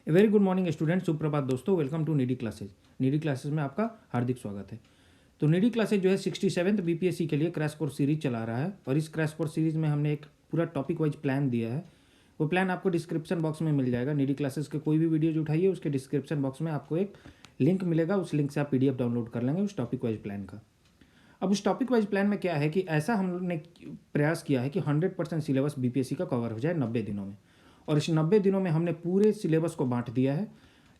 ए very good morning student, सुप्रभात दोस्तों। Welcome to Needy Classes. Needy Classes में आपका हार्दिक स्वागत है। तो नीडी क्लासेज जो है 67th बीपीएससी के लिए क्रैश कोर्स सीरीज चला रहा है और इस क्रैश कोर्स सीरीज में हमने एक पूरा टॉपिक वाइज प्लान दिया है। वो प्लान आपको डिस्क्रिप्शन बॉक्स में मिल जाएगा। नीडी क्लासेज के कोई भी वीडियो जो उठाइए उसके डिस्क्रिप्शन बॉक्स में आपको एक लिंक मिलेगा, उस लिंक से आप PDF डाउनलोड कर लेंगे उस टॉपिक वाइज प्लान का। अब उस टॉपिक वाइज प्लान में क्या है कि ऐसा हमने प्रयास किया है कि 100% सिलेबस बीपीएससी का कवर हो जाए 90 दिनों में। और इस 90 दिनों में हमने पूरे सिलेबस को बांट दिया है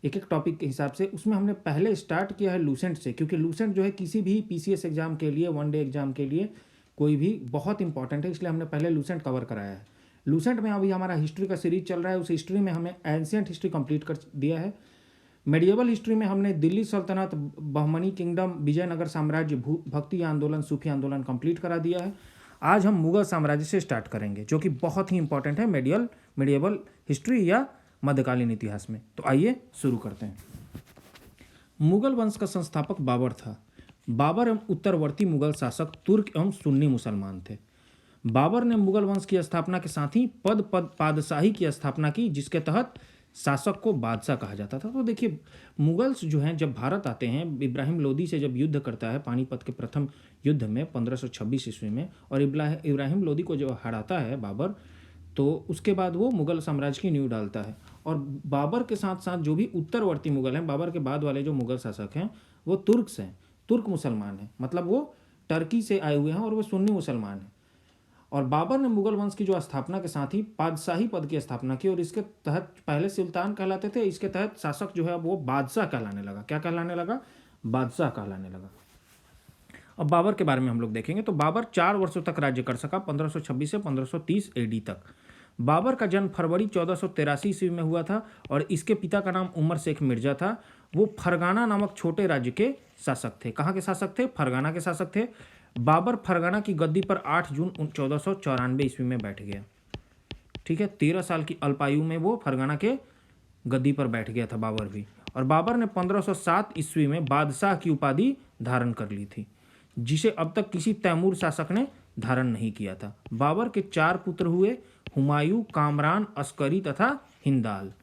एक एक टॉपिक के हिसाब से। उसमें हमने पहले स्टार्ट किया है लूसेंट से, क्योंकि लूसेंट जो है किसी भी पीसीएस एग्जाम के लिए, वन डे एग्जाम के लिए कोई भी बहुत इंपॉर्टेंट है, इसलिए हमने पहले लूसेंट कवर कराया है। लूसेंट में अभी हमारा हिस्ट्री का सीरीज चल रहा है, उस हिस्ट्री में हमें एंशिएंट हिस्ट्री कंप्लीट कर दिया है। मेडिएवल हिस्ट्री में हमने दिल्ली सल्तनत, बहमनी किंगडम, विजयनगर साम्राज्य, भक्ति आंदोलन, सूफी आंदोलन कंप्लीट करा दिया है। आज हम मुगल साम्राज्य से स्टार्ट करेंगे, जो कि बहुत ही इंपॉर्टेंट है मेडिएवल हिस्ट्री या मध्यकालीन इतिहास में। तो आइए शुरू करते हैं। मुगल वंश का संस्थापक बाबर था। बाबर एवं उत्तरवर्ती मुगल शासक तुर्क एवं सुन्नी मुसलमान थे। बाबर ने मुगल वंश की स्थापना के साथ ही पादशाही की स्थापना की, जिसके तहत शासक को बादशाह कहा जाता था। तो देखिए, मुगल्स जो हैं जब भारत आते हैं, इब्राहिम लोदी से जब युद्ध करता है पानीपत के प्रथम युद्ध में 1526 ईस्वी में, और इब्राहिम लोदी को जो हराता है बाबर, तो उसके बाद वो मुगल साम्राज्य की नींव डालता है। और बाबर के साथ साथ जो भी उत्तरवर्ती मुगल हैं, बाबर के बाद वाले जो मुगल शासक हैं वो तुर्क्स हैं, तुर्क मुसलमान हैं, मतलब वो टर्की से आए हुए हैं और वो सुन्नी मुसलमान हैं। और बाबर ने मुगल वंश की जो स्थापना के साथ ही पादशाही पद की स्थापना की, और इसके तहत पहले सुल्तान कहलाते थे, इसके तहत शासक जो है वो बादशाह कहलाने लगा। क्या कहलाने लगा? बादशाह कहलाने लगा। अब बाबर के बारे में हम लोग देखेंगे। तो बाबर 4 वर्षों तक राज्य कर सका, 1526 से 1530 AD तक। बाबर का जन्म फरवरी 1483 ईस्वी में हुआ था और इसके पिता का नाम उमर शेख मिर्जा था। वो फरगाना नामक छोटे राज्य के शासक थे। कहाँ के शासक थे? फरगाना के शासक थे। बाबर फरगाना की गद्दी पर 8 जून 1494 ईस्वी में बैठ गया। ठीक है, 13 साल की अल्पायु में वो फरगाना के गद्दी पर बैठ गया था बाबर भी। और बाबर ने 1507 ईस्वी में बादशाह की उपाधि धारण कर ली थी, जिसे अब तक किसी तैमूर शासक ने धारण नहीं किया था। बाबर के 4 पुत्र हुए, हुमायूं, कामरान, अस्करी तथा हिंदाल।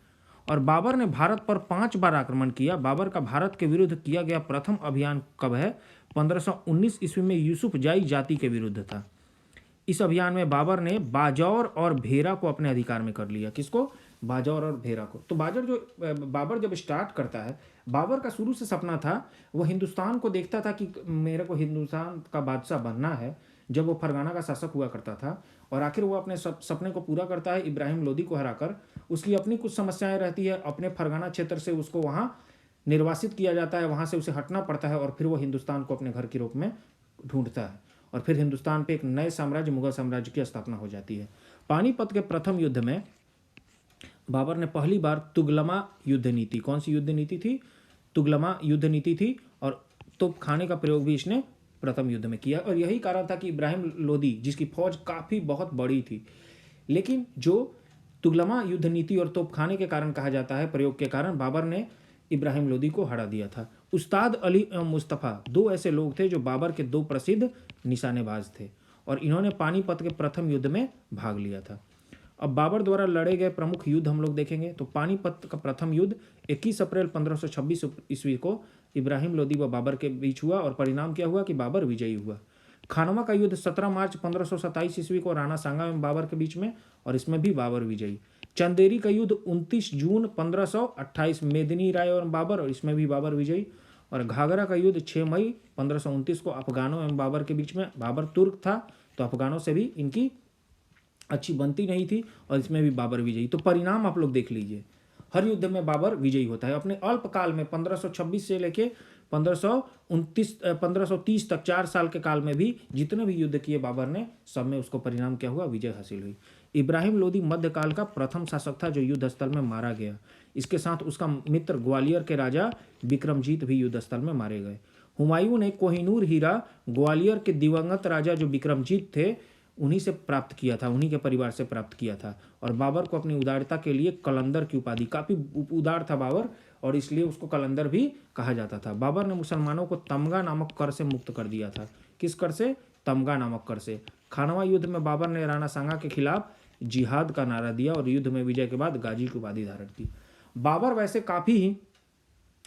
और बाबर ने भारत पर 5 बार आक्रमण किया। बाबर का भारत के विरुद्ध किया गया प्रथम अभियान कब है? 1519 ईस्वी में यूसुफजाई जाति के विरुद्ध था। इस अभियान में बाबर ने बाजौर और भेरा को अपने अधिकार में कर लिया। किसको? बाजौर और भेरा को। तो बाबर जब स्टार्ट करता है, बाबर का शुरू से सपना था, वो हिंदुस्तान को देखता था कि मेरे को हिंदुस्तान का बादशाह बनना है। जब वो फरगाना का शासक हुआ करता था, और आखिर वो अपने सपने को पूरा करता है इब्राहिम लोदी को हराकर। उसकी अपनी कुछ समस्याएं रहती है, अपने फरगाना क्षेत्र से उसको वहाँ निर्वासित किया जाता है, वहाँ से उसे हटना पड़ता है, और फिर वो हिंदुस्तान को अपने घर के रूप में ढूंढता है। और फिर हिंदुस्तान पे एक नए साम्राज्य, मुगल साम्राज्य की स्थापना हो जाती है। पानीपत के प्रथम युद्ध में बाबर ने पहली बार तुगलमा युद्ध नीति, कौन सी युद्ध नीति थी? तुगलमा युद्ध नीति थी। और तोपखाने का प्रयोग भी इसने प्रथम युद्ध में किया। और यही कारण था कि इब्राहिम लोदी, जिसकी फौज काफ़ी बहुत बड़ी थी, लेकिन जो तुगलमा युद्ध नीति और तोपखाने के कारण कहा जाता है, प्रयोग के कारण, बाबर ने इब्राहिम लोदी को हरा दिया था। उस्ताद अली एवं मुस्तफ़ा 2 ऐसे लोग थे जो बाबर के 2 प्रसिद्ध निशानेबाज थे, और इन्होंने पानीपत के प्रथम युद्ध में भाग लिया था। अब बाबर द्वारा लड़े गए प्रमुख युद्ध हम लोग देखेंगे। तो पानीपत का प्रथम युद्ध 21 अप्रैल 1526 ईस्वी को इब्राहिम लोदी व बाबर के बीच हुआ, और परिणाम क्या हुआ कि बाबर विजयी हुआ। खानवा का युद्ध 17 मार्च 1527 ईस्वी को राणा सांगा एवं बाबर के बीच में, और इसमें भी बाबर विजयी। चंदेरी का युद्ध 29 जून 1528 मेदिनी राय और बाबर, और इसमें भी बाबर विजयी। और घाघरा का युद्ध 6 मई 1529 को अफगानों एवं बाबर के बीच में। बाबर तुर्क था, तो अफगानों से भी इनकी अच्छी बनती नहीं थी, और इसमें भी बाबर विजयी। तो परिणाम आप लोग देख लीजिए, हर युद्ध में बाबर विजयी होता है। अपने अल्पकाल में 1526 से लेके 1530 तक 4 साल के काल में भी जितने भी युद्ध किए बाबर ने, सब में उसको परिणाम क्या हुआ? विजय हासिल हुई। इब्राहिम लोदी मध्यकाल का प्रथम शासक था जो युद्ध स्थल में मारा गया। इसके साथ उसका मित्र ग्वालियर के राजा विक्रमजीत भी युद्ध स्थल में मारे गए। हुमायूं ने कोहिनूर हीरा ग्वालियर के दिवंगत राजा जो विक्रमजीत थे, उन्हीं से प्राप्त किया था, उन्हीं के परिवार से प्राप्त किया था। और बाबर को अपनी उदारता के लिए कलंदर की उपाधि, काफ़ी उदार था बाबर, और इसलिए उसको कलंदर भी कहा जाता था। बाबर ने मुसलमानों को तमगा नामक कर से मुक्त कर दिया था। किस कर से? तमगा नामक कर से। खानवा युद्ध में बाबर ने राणा सांगा के खिलाफ जिहाद का नारा दिया, और युद्ध में विजय के बाद गाजी की उपाधि धारण की। बाबर वैसे काफ़ी ही,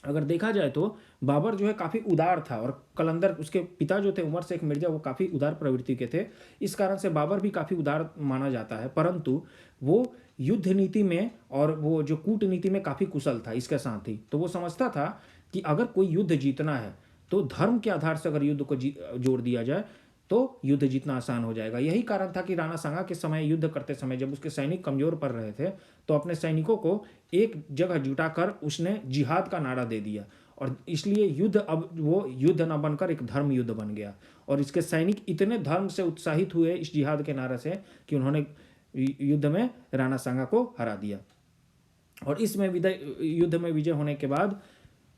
अगर देखा जाए तो बाबर जो है काफ़ी उदार था, और कलंदर उसके पिता जो थे उमर शेख मिर्जा, वो काफ़ी उदार प्रवृत्ति के थे। इस कारण से बाबर भी काफ़ी उदार माना जाता है, परंतु वो युद्ध नीति में और वो जो कूटनीति में काफ़ी कुशल था। इसके साथ ही तो वो समझता था कि अगर कोई युद्ध जीतना है तो धर्म के आधार से अगर युद्ध को जोड़ दिया जाए तो युद्ध जीतना आसान हो जाएगा। यही कारण था कि राणा सांगा के समय युद्ध करते समय जब उसके सैनिक कमजोर पड़ रहे थे तो अपने सैनिकों को एक जगह जुटाकर उसने जिहाद का नारा दे दिया, और इसलिए युद्ध अब वो युद्ध न बनकर एक धर्म युद्ध बन गया। और इसके सैनिक इतने धर्म से उत्साहित हुए इस जिहाद के नारे से कि उन्होंने युद्ध में राणा सांगा को हरा दिया। और इसमें युद्ध में विजय होने के बाद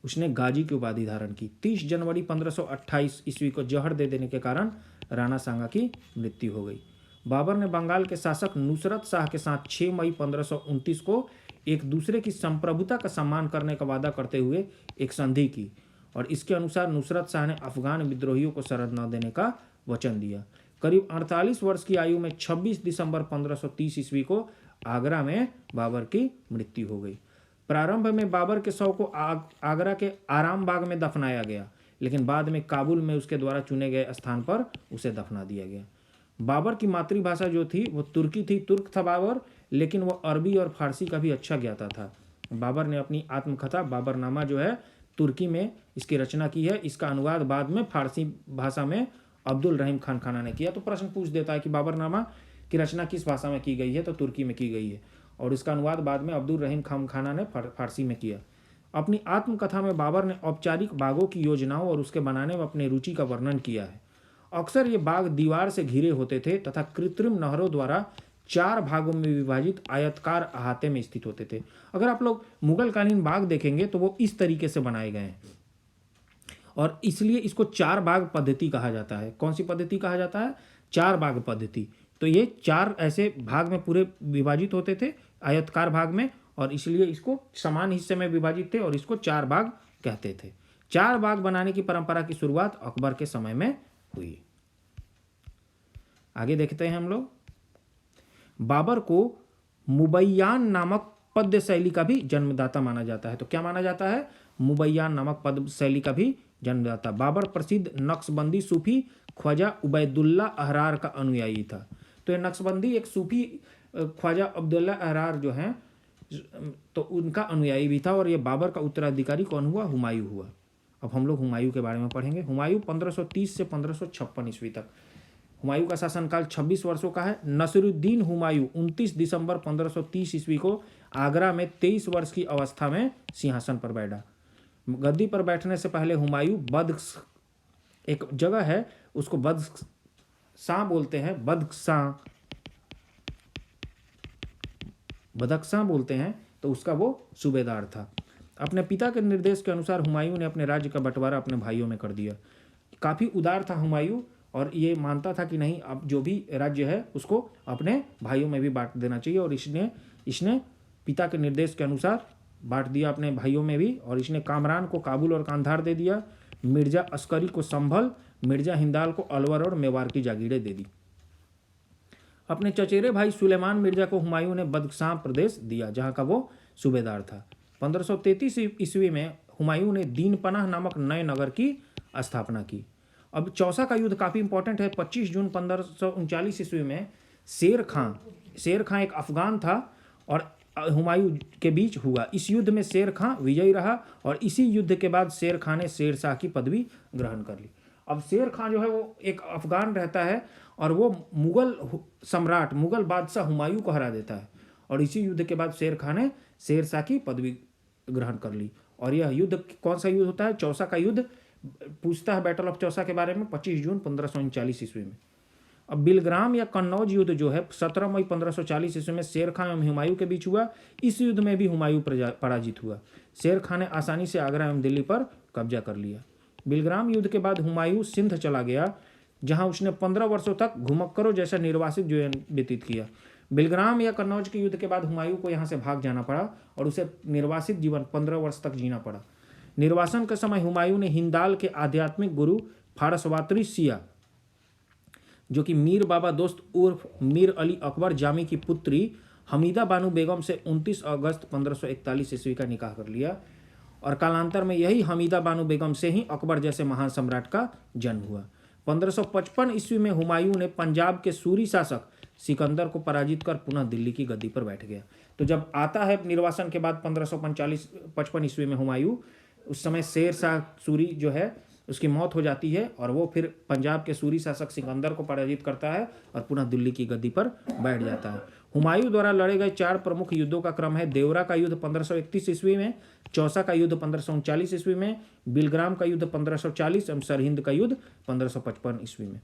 उसने गाजी की उपाधि धारण की। 30 जनवरी 1528 ईस्वी को जहर दे देने के कारण राणा सांगा की मृत्यु हो गई। बाबर ने बंगाल के शासक नुसरत शाह के साथ 6 मई 1529 को एक दूसरे की संप्रभुता का सम्मान करने का वादा करते हुए एक संधि की, और इसके अनुसार नुसरत शाह ने अफगान विद्रोहियों को शरण न देने का वचन दिया। करीब 48 वर्ष की आयु में 26 दिसंबर 1530 ईस्वी को आगरा में बाबर की मृत्यु हो गई। प्रारंभ में बाबर के शव को आगरा के आराम बाग में दफनाया गया, लेकिन बाद में काबुल में उसके द्वारा चुने गए स्थान पर उसे दफना दिया गया। बाबर की मातृभाषा जो थी वो तुर्की थी, तुर्क था बाबर, लेकिन वो अरबी और फारसी का भी अच्छा ज्ञाता था। बाबर ने अपनी आत्मकथा बाबरनामा जो है तुर्की में इसकी रचना की है। इसका अनुवाद बाद में फारसी भाषा में अब्दुल रहीम खान खाना ने किया। तो प्रश्न पूछ देता है कि बाबरनामा की रचना किस भाषा में की गई है, तो तुर्की में की गई है, और इसका अनुवाद बाद में अब्दुल रहीम खान खाना ने फारसी में किया। अपनी आत्मकथा में बाबर ने औपचारिक बागों की योजनाओं और उसके बनाने में अपनी रुचि का वर्णन किया है। अक्सर ये बाग दीवार से घिरे होते थे तथा कृत्रिम नहरों द्वारा 4 भागों में विभाजित आयताकार अहाते में स्थित होते थे। अगर आप लोग मुगल कालीन बाग देखेंगे तो वो इस तरीके से बनाए गए हैं, और इसलिए इसको 4 भाग पद्धति कहा जाता है। कौन सी पद्धति कहा जाता है? 4 भाग पद्धति। तो ये 4 ऐसे भाग में पूरे विभाजित होते थे, आयताकार भाग में, और इसलिए इसको समान हिस्से में विभाजित थे और इसको 4 भाग कहते थे। 4 भाग बनाने की परंपरा की शुरुआत अकबर के समय में हुई। आगे देखते हैं हम लोग। बाबर को मुबैयान नामक पद्य शैली का भी जन्मदाता माना जाता है। तो क्या माना जाता है? मुबैयान नामक पद्य शैली का भी जन्मदाता। बाबर प्रसिद्ध नक्शबंदी सूफी ख्वाजा उबैदुल्ला अहरार का अनुयायी था। तो ये नक्शबंदी एक सूफी ख्वाजा अब्दुल्ला अहरार जो हैं तो उनका अनुयायी भी था, और ये बाबर का उत्तराधिकारी कौन हुआ? हुमायूं हुआ। अब हम लोग हुमायूं के बारे में पढ़ेंगे। हुमायूं 1530 से 1556 ईस्वी तक। हुमायूं का शासनकाल 26 वर्षों का है। नसीरुद्दीन हुमायूं 29 दिसंबर 1530 ईस्वी को आगरा में 23 वर्ष की अवस्था में सिंहासन पर बैठा। गद्दी पर बैठने से पहले हुमायूं एक जगह है उसको बदख्शां बोलते हैं, बदख्शां बोलते हैं, तो उसका वो सूबेदार था। अपने पिता के निर्देश के अनुसार हुमायूं ने अपने राज्य का बंटवारा अपने भाइयों में कर दिया। काफ़ी उदार था हुमायूं, और ये मानता था कि नहीं, अब जो भी राज्य है उसको अपने भाइयों में भी बांट देना चाहिए, और इसने पिता के निर्देश के अनुसार बांट दिया अपने भाइयों में भी। और इसने कामरान को काबुल और कांधार दे दिया, मिर्जा अस्करी को संभल, मिर्जा हिंदाल को अलवर और मेवाड़ की जागीरें दे दी। अपने चचेरे भाई सुलेमान मिर्जा को हुमायूं ने बदख्शां प्रदेश दिया, जहां का वो सूबेदार था। 1533 ईस्वी में हुमायूं ने दीनपनाह नामक नए नगर की स्थापना की। अब चौसा का युद्ध काफ़ी इंपॉर्टेंट है। 25 जून 1539 ईस्वी में शेर खां एक अफगान था और हुमायूं के बीच हुआ। इस युद्ध में शेर खां विजयी रहा, और इसी युद्ध के बाद शेर खां ने शेरशाह की पदवी ग्रहण कर ली। अब शेर खां जो है वो एक अफगान रहता है, और वो मुगल बादशाह हुमायूं को हरा देता है, और इसी युद्ध के बाद शेर खां ने शेरशाह की पदवी ग्रहण कर ली। और यह युद्ध कौन सा युद्ध होता है? चौसा का युद्ध पूछता है बैटल ऑफ चौसा के बारे में 25 जून 1539 ईस्वी में। अब बिलग्राम या कन्नौज युद्ध जो है 17 मई 1540 ईस्वी में शेर खां एवं हुमायूं के बीच हुआ। इस युद्ध में भी हुमायूं पराजित हुआ। शेर खां ने आसानी से आगरा एवं दिल्ली पर कब्जा कर लिया। बिलग्राम युद्ध के बाद हुमायूं सिंध चला गया, जहां उसने 15 वर्षों तक घुमक्करों जैसा निर्वासित जीवन व्यतीत किया। बिलग्राम या कन्नौज के युद्ध के बाद हुमायूं को यहाँ से भाग जाना पड़ा, और उसे निर्वासित जीवन 15 वर्ष तक जीना पड़ा। निर्वासन के समय हुमायूं ने हिंदाल के आध्यात्मिक गुरु फारसवातरी सिया, जो कि मीर बाबा दोस्त उर्फ मीर अली अकबर जामी की पुत्री हमीदा बानो बेगम से 29 अगस्त 1541 ईस्वी का निकाह कर लिया और कालांतर में यही हमीदा बानो बेगम से ही अकबर जैसे महान सम्राट का जन्म हुआ। 1555 ईस्वी में हुमायूं ने पंजाब के सूरी शासक सिकंदर को पराजित कर पुनः दिल्ली की गद्दी पर बैठ गया। तो जब आता है निर्वासन के बाद 1555 ईस्वी में हुमायूं, उस समय शेर शाह सूरी जो है उसकी मौत हो जाती है और वो फिर पंजाब के सूरी शासक सिकंदर को पराजित करता है और पुनः दिल्ली की गद्दी पर बैठ जाता है। हुमायूं द्वारा लड़े गए 4 प्रमुख युद्धों का क्रम है: देवरा का युद्ध 1531 ईस्वी में, चौसा का युद्ध 1539 ईस्वी में, बिलग्राम का युद्ध 1540 एवं सरहिंद का युद्ध 1555 ईस्वी में।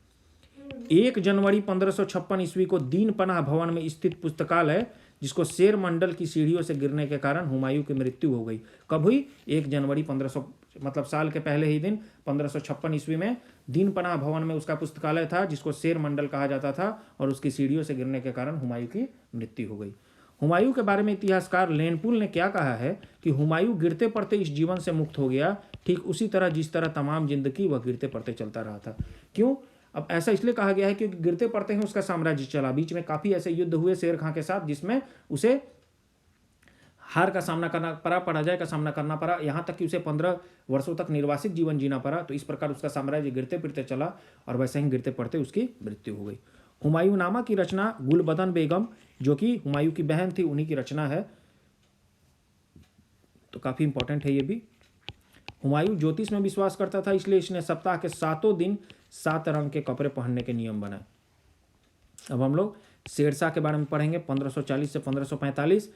1 जनवरी 1556 ईस्वी को दीन पनाह भवन में स्थित पुस्तकालय, जिसको शेर मंडल की सीढ़ियों से गिरने के कारण हुमायूं की मृत्यु हो गई। कब हुई? 1 जनवरी 1500 मतलब साल के पहले ही दिन 1556 ईस्वी में दीन पनाह भवन में उसका पुस्तकालय था, जिसको शेर मंडल कहा जाता था, और उसकी सीढ़ियों से गिरने के कारण हुमायूं की मृत्यु हो गई। हुमायूं के बारे में इतिहासकार लेनपुल ने क्या कहा है कि हुमायूं गिरते पड़ते इस जीवन से मुक्त हो गया, ठीक उसी तरह जिस तरह तमाम जिंदगी वह गिरते पड़ते चलता रहा था। क्यों? अब ऐसा इसलिए कहा गया है कि गिरते पड़ते ही उसका साम्राज्य चला। बीच में काफ़ी ऐसे युद्ध हुए शेर खां के साथ जिसमें उसे हार का सामना करना पड़ा, पराजय का सामना करना पड़ा, यहाँ तक कि उसे 15 वर्षों तक निर्वासित जीवन जीना पड़ा। तो इस प्रकार उसका साम्राज्य गिरते फिरते चला और वैसे ही गिरते पड़ते उसकी मृत्यु हो गई। हुमायूं नामा की रचना गुलबदन बेगम, जो कि हुमायूं की बहन थी, उन्हीं की रचना है, तो काफ़ी इंपॉर्टेंट है ये भी। हुमायूं ज्योतिष में विश्वास करता था, इसलिए इसने सप्ताह के 7 दिन 7 रंग के कपड़े पहनने के नियम बनाए। अब हम लोग शेरशाह के बारे में पढ़ेंगे। 1540 से 1545।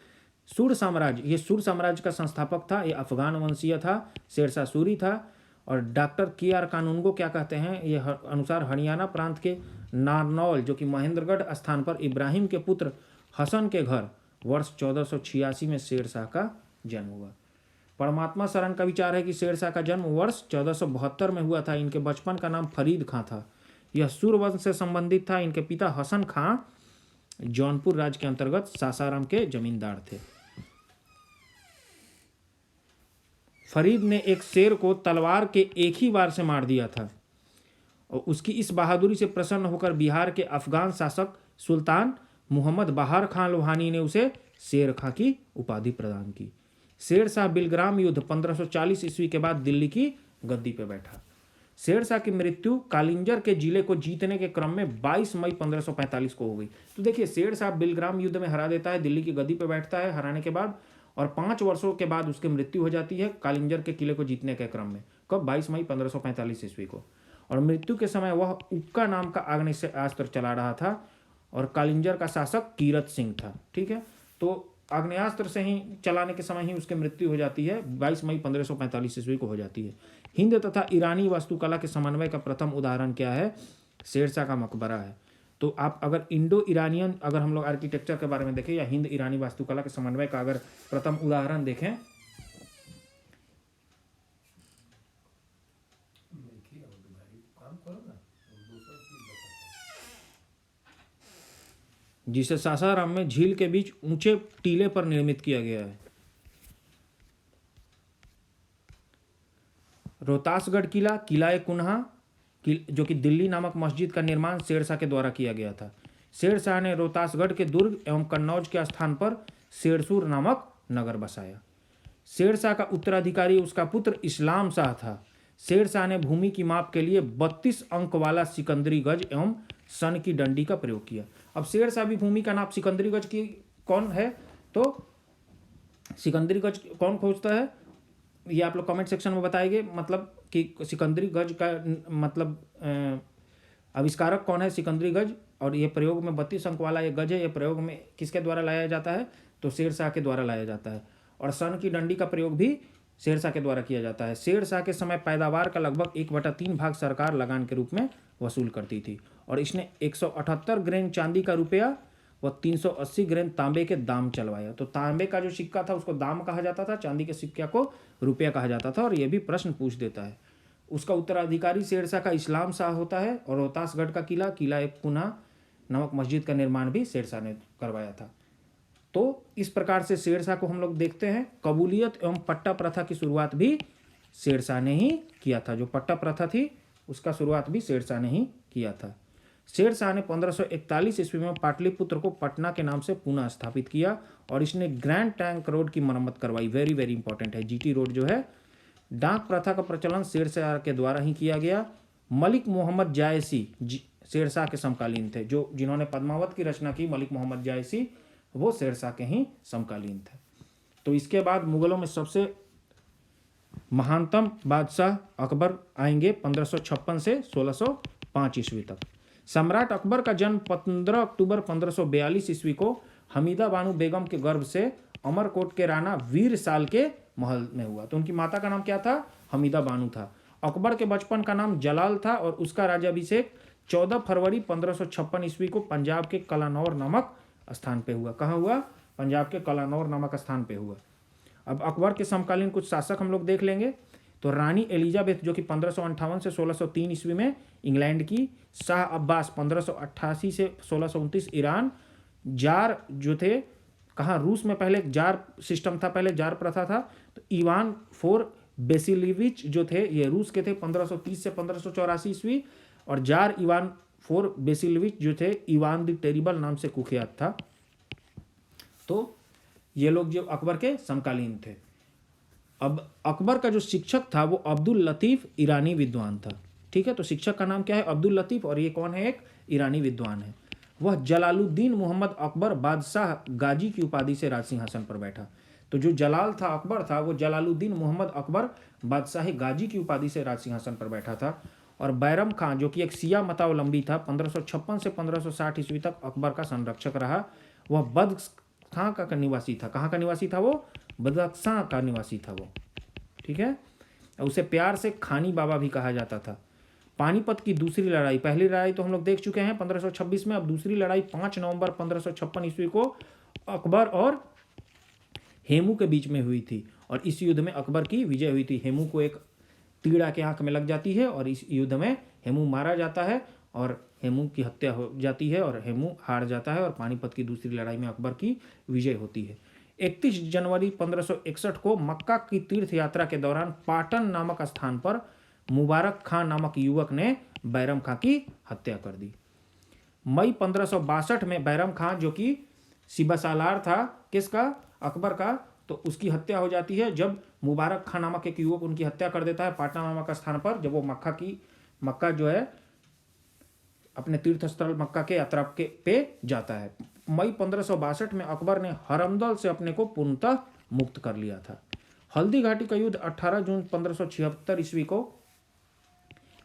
सुर साम्राज्य, ये सुर साम्राज्य का संस्थापक था, ये अफगान वंशीय था, शेरशाह सूरी था। और डॉक्टर KR कानूनगो क्या कहते हैं, ये अनुसार हरियाणा प्रांत के नारनौल, जो कि महेंद्रगढ़ स्थान पर इब्राहिम के पुत्र हसन के घर वर्ष 1486 में शेरशाह का जन्म हुआ। परमात्मा शरण का विचार है कि शेरशाह का जन्म वर्ष 1472 में हुआ था। इनके बचपन का नाम फरीद खां था। यह सुर वंश से संबंधित था। इनके पिता हसन खां जौनपुर राज्य के अंतर्गत सासाराम के जमींदार थे। फरीद ने एक शेर को तलवार के एक ही वार से मार दिया था और उसकी इस बहादुरी से प्रसन्न होकर बिहार के अफगान शासक सुल्तान मोहम्मद बहार खां लोहानी ने उसे शेर खां की उपाधि प्रदान की। शेरशाह बिलग्राम युद्ध 1540 ईस्वी के बाद दिल्ली की गद्दी पर बैठा। शेरशाह की मृत्यु कालिंजर के जिले को जीतने के क्रम में 22 मई 1545 को हो गई। तो देखिए, शेरशाह बिलग्राम युद्ध में हरा देता है, दिल्ली की गद्दी पर बैठता है हराने के बाद, और 5 वर्षों के बाद उसकी मृत्यु हो जाती है कालिंजर के किले को जीतने के क्रम में। कब? 22 मई 1545 ईस्वी को। और मृत्यु के समय वह उक्का नाम का आग्नेयास्त्र चला रहा था और कालिंजर का शासक कीरत सिंह था। ठीक है, तो आग्नेयास्त्र से ही चलाने के समय ही उसकी मृत्यु हो जाती है, 22 मई 1545 ईस्वी को हो जाती है। हिंद तथा ईरानी वास्तुकला के समन्वय का प्रथम उदाहरण क्या है? शेरशाह का मकबरा है। तो आप अगर इंडो ईरानियन, अगर हम लोग आर्किटेक्चर के बारे में देखें या हिंद ईरानी वास्तुकला के समन्वय का अगर प्रथम उदाहरण देखें, जिसे सासाराम में झील के बीच ऊंचे टीले पर निर्मित किया गया है। रोहतासगढ़ किला, किला कुन्हा, जो कि दिल्ली नामक मस्जिद का निर्माण शेरशाह के द्वारा किया गया था। शेरशाह ने रोहतासगढ़ के दुर्ग एवं कन्नौज के स्थान पर शेरसूर नामक नगर बसाया। शेरशाह का उत्तराधिकारी उसका पुत्र इस्लाम शाह था। शेरशाह ने भूमि की माप के लिए 32 अंक वाला सिकंदरी गज एवं सन की डंडी का प्रयोग किया। अब शेरशाह भी भूमि का नाप सिकंदरी गज की कौन है, तो सिकंदरी गज कौन खोजता है ये आप लोग कमेंट सेक्शन में बताएंगे। मतलब कि सिकंदरी गज का मतलब आविष्कारक कौन है सिकंदरी गज, और ये प्रयोग में 32 अंक वाला ये गज है, ये प्रयोग में किसके द्वारा लाया जाता है, तो शेरशाह के द्वारा लाया जाता है। और सन की डंडी का प्रयोग भी शेरशाह के द्वारा किया जाता है। शेरशाह के समय पैदावार का लगभग 1/3 भाग सरकार लगान के रूप में वसूल करती थी और इसने 178 ग्रेन चांदी का रुपया व 380 ग्रेन तांबे के दाम चलवाया। तो तांबे का जो सिक्का था उसको दाम कहा जाता था, चांदी के सिक्के को रुपया कहा जाता था। और ये भी प्रश्न पूछ देता है। उसका उत्तराधिकारी शेरशाह का इस्लाम शाह होता है और रोहतासगढ़ का किला, किला कुन्हा नामक मस्जिद का निर्माण भी शेरशाह ने करवाया था। तो इस प्रकार से शेरशाह को हम लोग देखते हैं। कबूलियत एवं पट्टा प्रथा की शुरुआत भी शेरशाह ने ही किया था। जो पट्टा प्रथा थी उसका शुरुआत भी शेरशाह ने ही किया था। शेर शाह ने 1541 ईस्वी में पाटलिपुत्र को पटना के नाम से पुनः स्थापित किया और इसने ग्रैंड ट्रंक रोड की मरम्मत करवाई। वेरी वेरी इंपॉर्टेंट है, जीटी रोड जो है। डाक प्रथा का प्रचलन शेर शाह के द्वारा ही किया गया। मलिक मोहम्मद जायसी शेर शाह के समकालीन थे, जो जिन्होंने पद्मावत की रचना की, मलिक मोहम्मद जायसी, वो शेर शाह के ही समकालीन थे। तो इसके बाद मुगलों में सबसे महानतम बादशाह अकबर आएंगे 1556 से 1605 ईस्वी तक। सम्राट अकबर का जन्म 15 अक्टूबर 1542 ईस्वी को हमीदा बानो बेगम के गर्भ से अमरकोट के राणा वीर साल के महल में हुआ। तो उनकी माता का नाम क्या था? हमीदा बानो था। अकबर के बचपन का नाम जलाल था और उसका राज्याभिषेक 14 फरवरी 1556 ईस्वी को पंजाब के कलानौर नामक स्थान पे हुआ। कहाँ हुआ? पंजाब के कलानौर नामक स्थान पे हुआ। अब अकबर के समकालीन कुछ शासक हम लोग देख लेंगे। तो रानी एलिजाबेथ जो कि 1558 से 1603 ईस्वी में इंग्लैंड की, शाह अब्बास 1588 से 1629 ईरान, जार जो थे कहाँ? रूस में पहले जार सिस्टम था, पहले जार प्रथा था। तो इवान IV बेसिलिविच जो थे ये रूस के थे 1530 से 1584 ईस्वी, और जार इवान IV बेसिलिविच जो थे इवान द टेरिबल नाम से कुख्यात था। तो ये लोग जो अकबर के समकालीन थे। अब अकबर का जो शिक्षक था वो अब्दुल लतीफ़ ईरानी विद्वान था। ठीक है, तो शिक्षक का नाम क्या है? अब्दुल लतीफ़, और ये कौन है? एक ईरानी विद्वान है। वह जलालुद्दीन मोहम्मद अकबर बादशाह गाजी की उपाधि से राज सिंहासन पर बैठा। तो जो जलाल था, अकबर था, वो जलालुद्दीन मोहम्मद अकबर बादशाह गाजी की उपाधि से राज सिंहासन पर बैठा था। और बैरम खां जो कि एक सिया मतावलंबी था, 1556 से 1560 ईस्वी तक अकबर का संरक्षक रहा। वह बदख्शां का निवासी था। कहाँ का निवासी था वो? बदख्शां का निवासी था वो। ठीक है, उसे प्यार से खानी बाबा भी कहा जाता था। पानीपत की दूसरी लड़ाई, पहली लड़ाई तो हम लोग देख चुके हैं 1526 में। अब दूसरी लड़ाई 5 नवंबर 1556 ईस्वी को अकबर और हेमू के बीच में हुई थी, और इस युद्ध में अकबर की विजय हुई थी। हेमू को एक तीर आके आंख में लग जाती है और इस युद्ध में हेमू मारा जाता है और हेमू की हत्या हो जाती है और हेमू हार जाता है, और पानीपत की दूसरी लड़ाई में अकबर की विजय होती है। 31 जनवरी 1561 को मक्का की तीर्थ यात्रा के दौरान पाटन नामक स्थान पर मुबारक खां नामक युवक ने बैरम खां की हत्या कर दी। मई 1562 में बैरम खां जो कि सिबसालार था, किसका? अकबर का, तो उसकी हत्या हो जाती है जब मुबारक खां नामक एक युवक उनकी हत्या कर देता है पाटना नामक स्थान पर, जब वो मक्का जो है अपने तीर्थ स्थल मक्का के यात्रा पे जाता है। मई 1562 में अकबर ने हरमदल से अपने को पूर्णतः मुक्त कर लिया था। हल्दी घाटी का युद्ध 18 जून 1576 ईस्वी को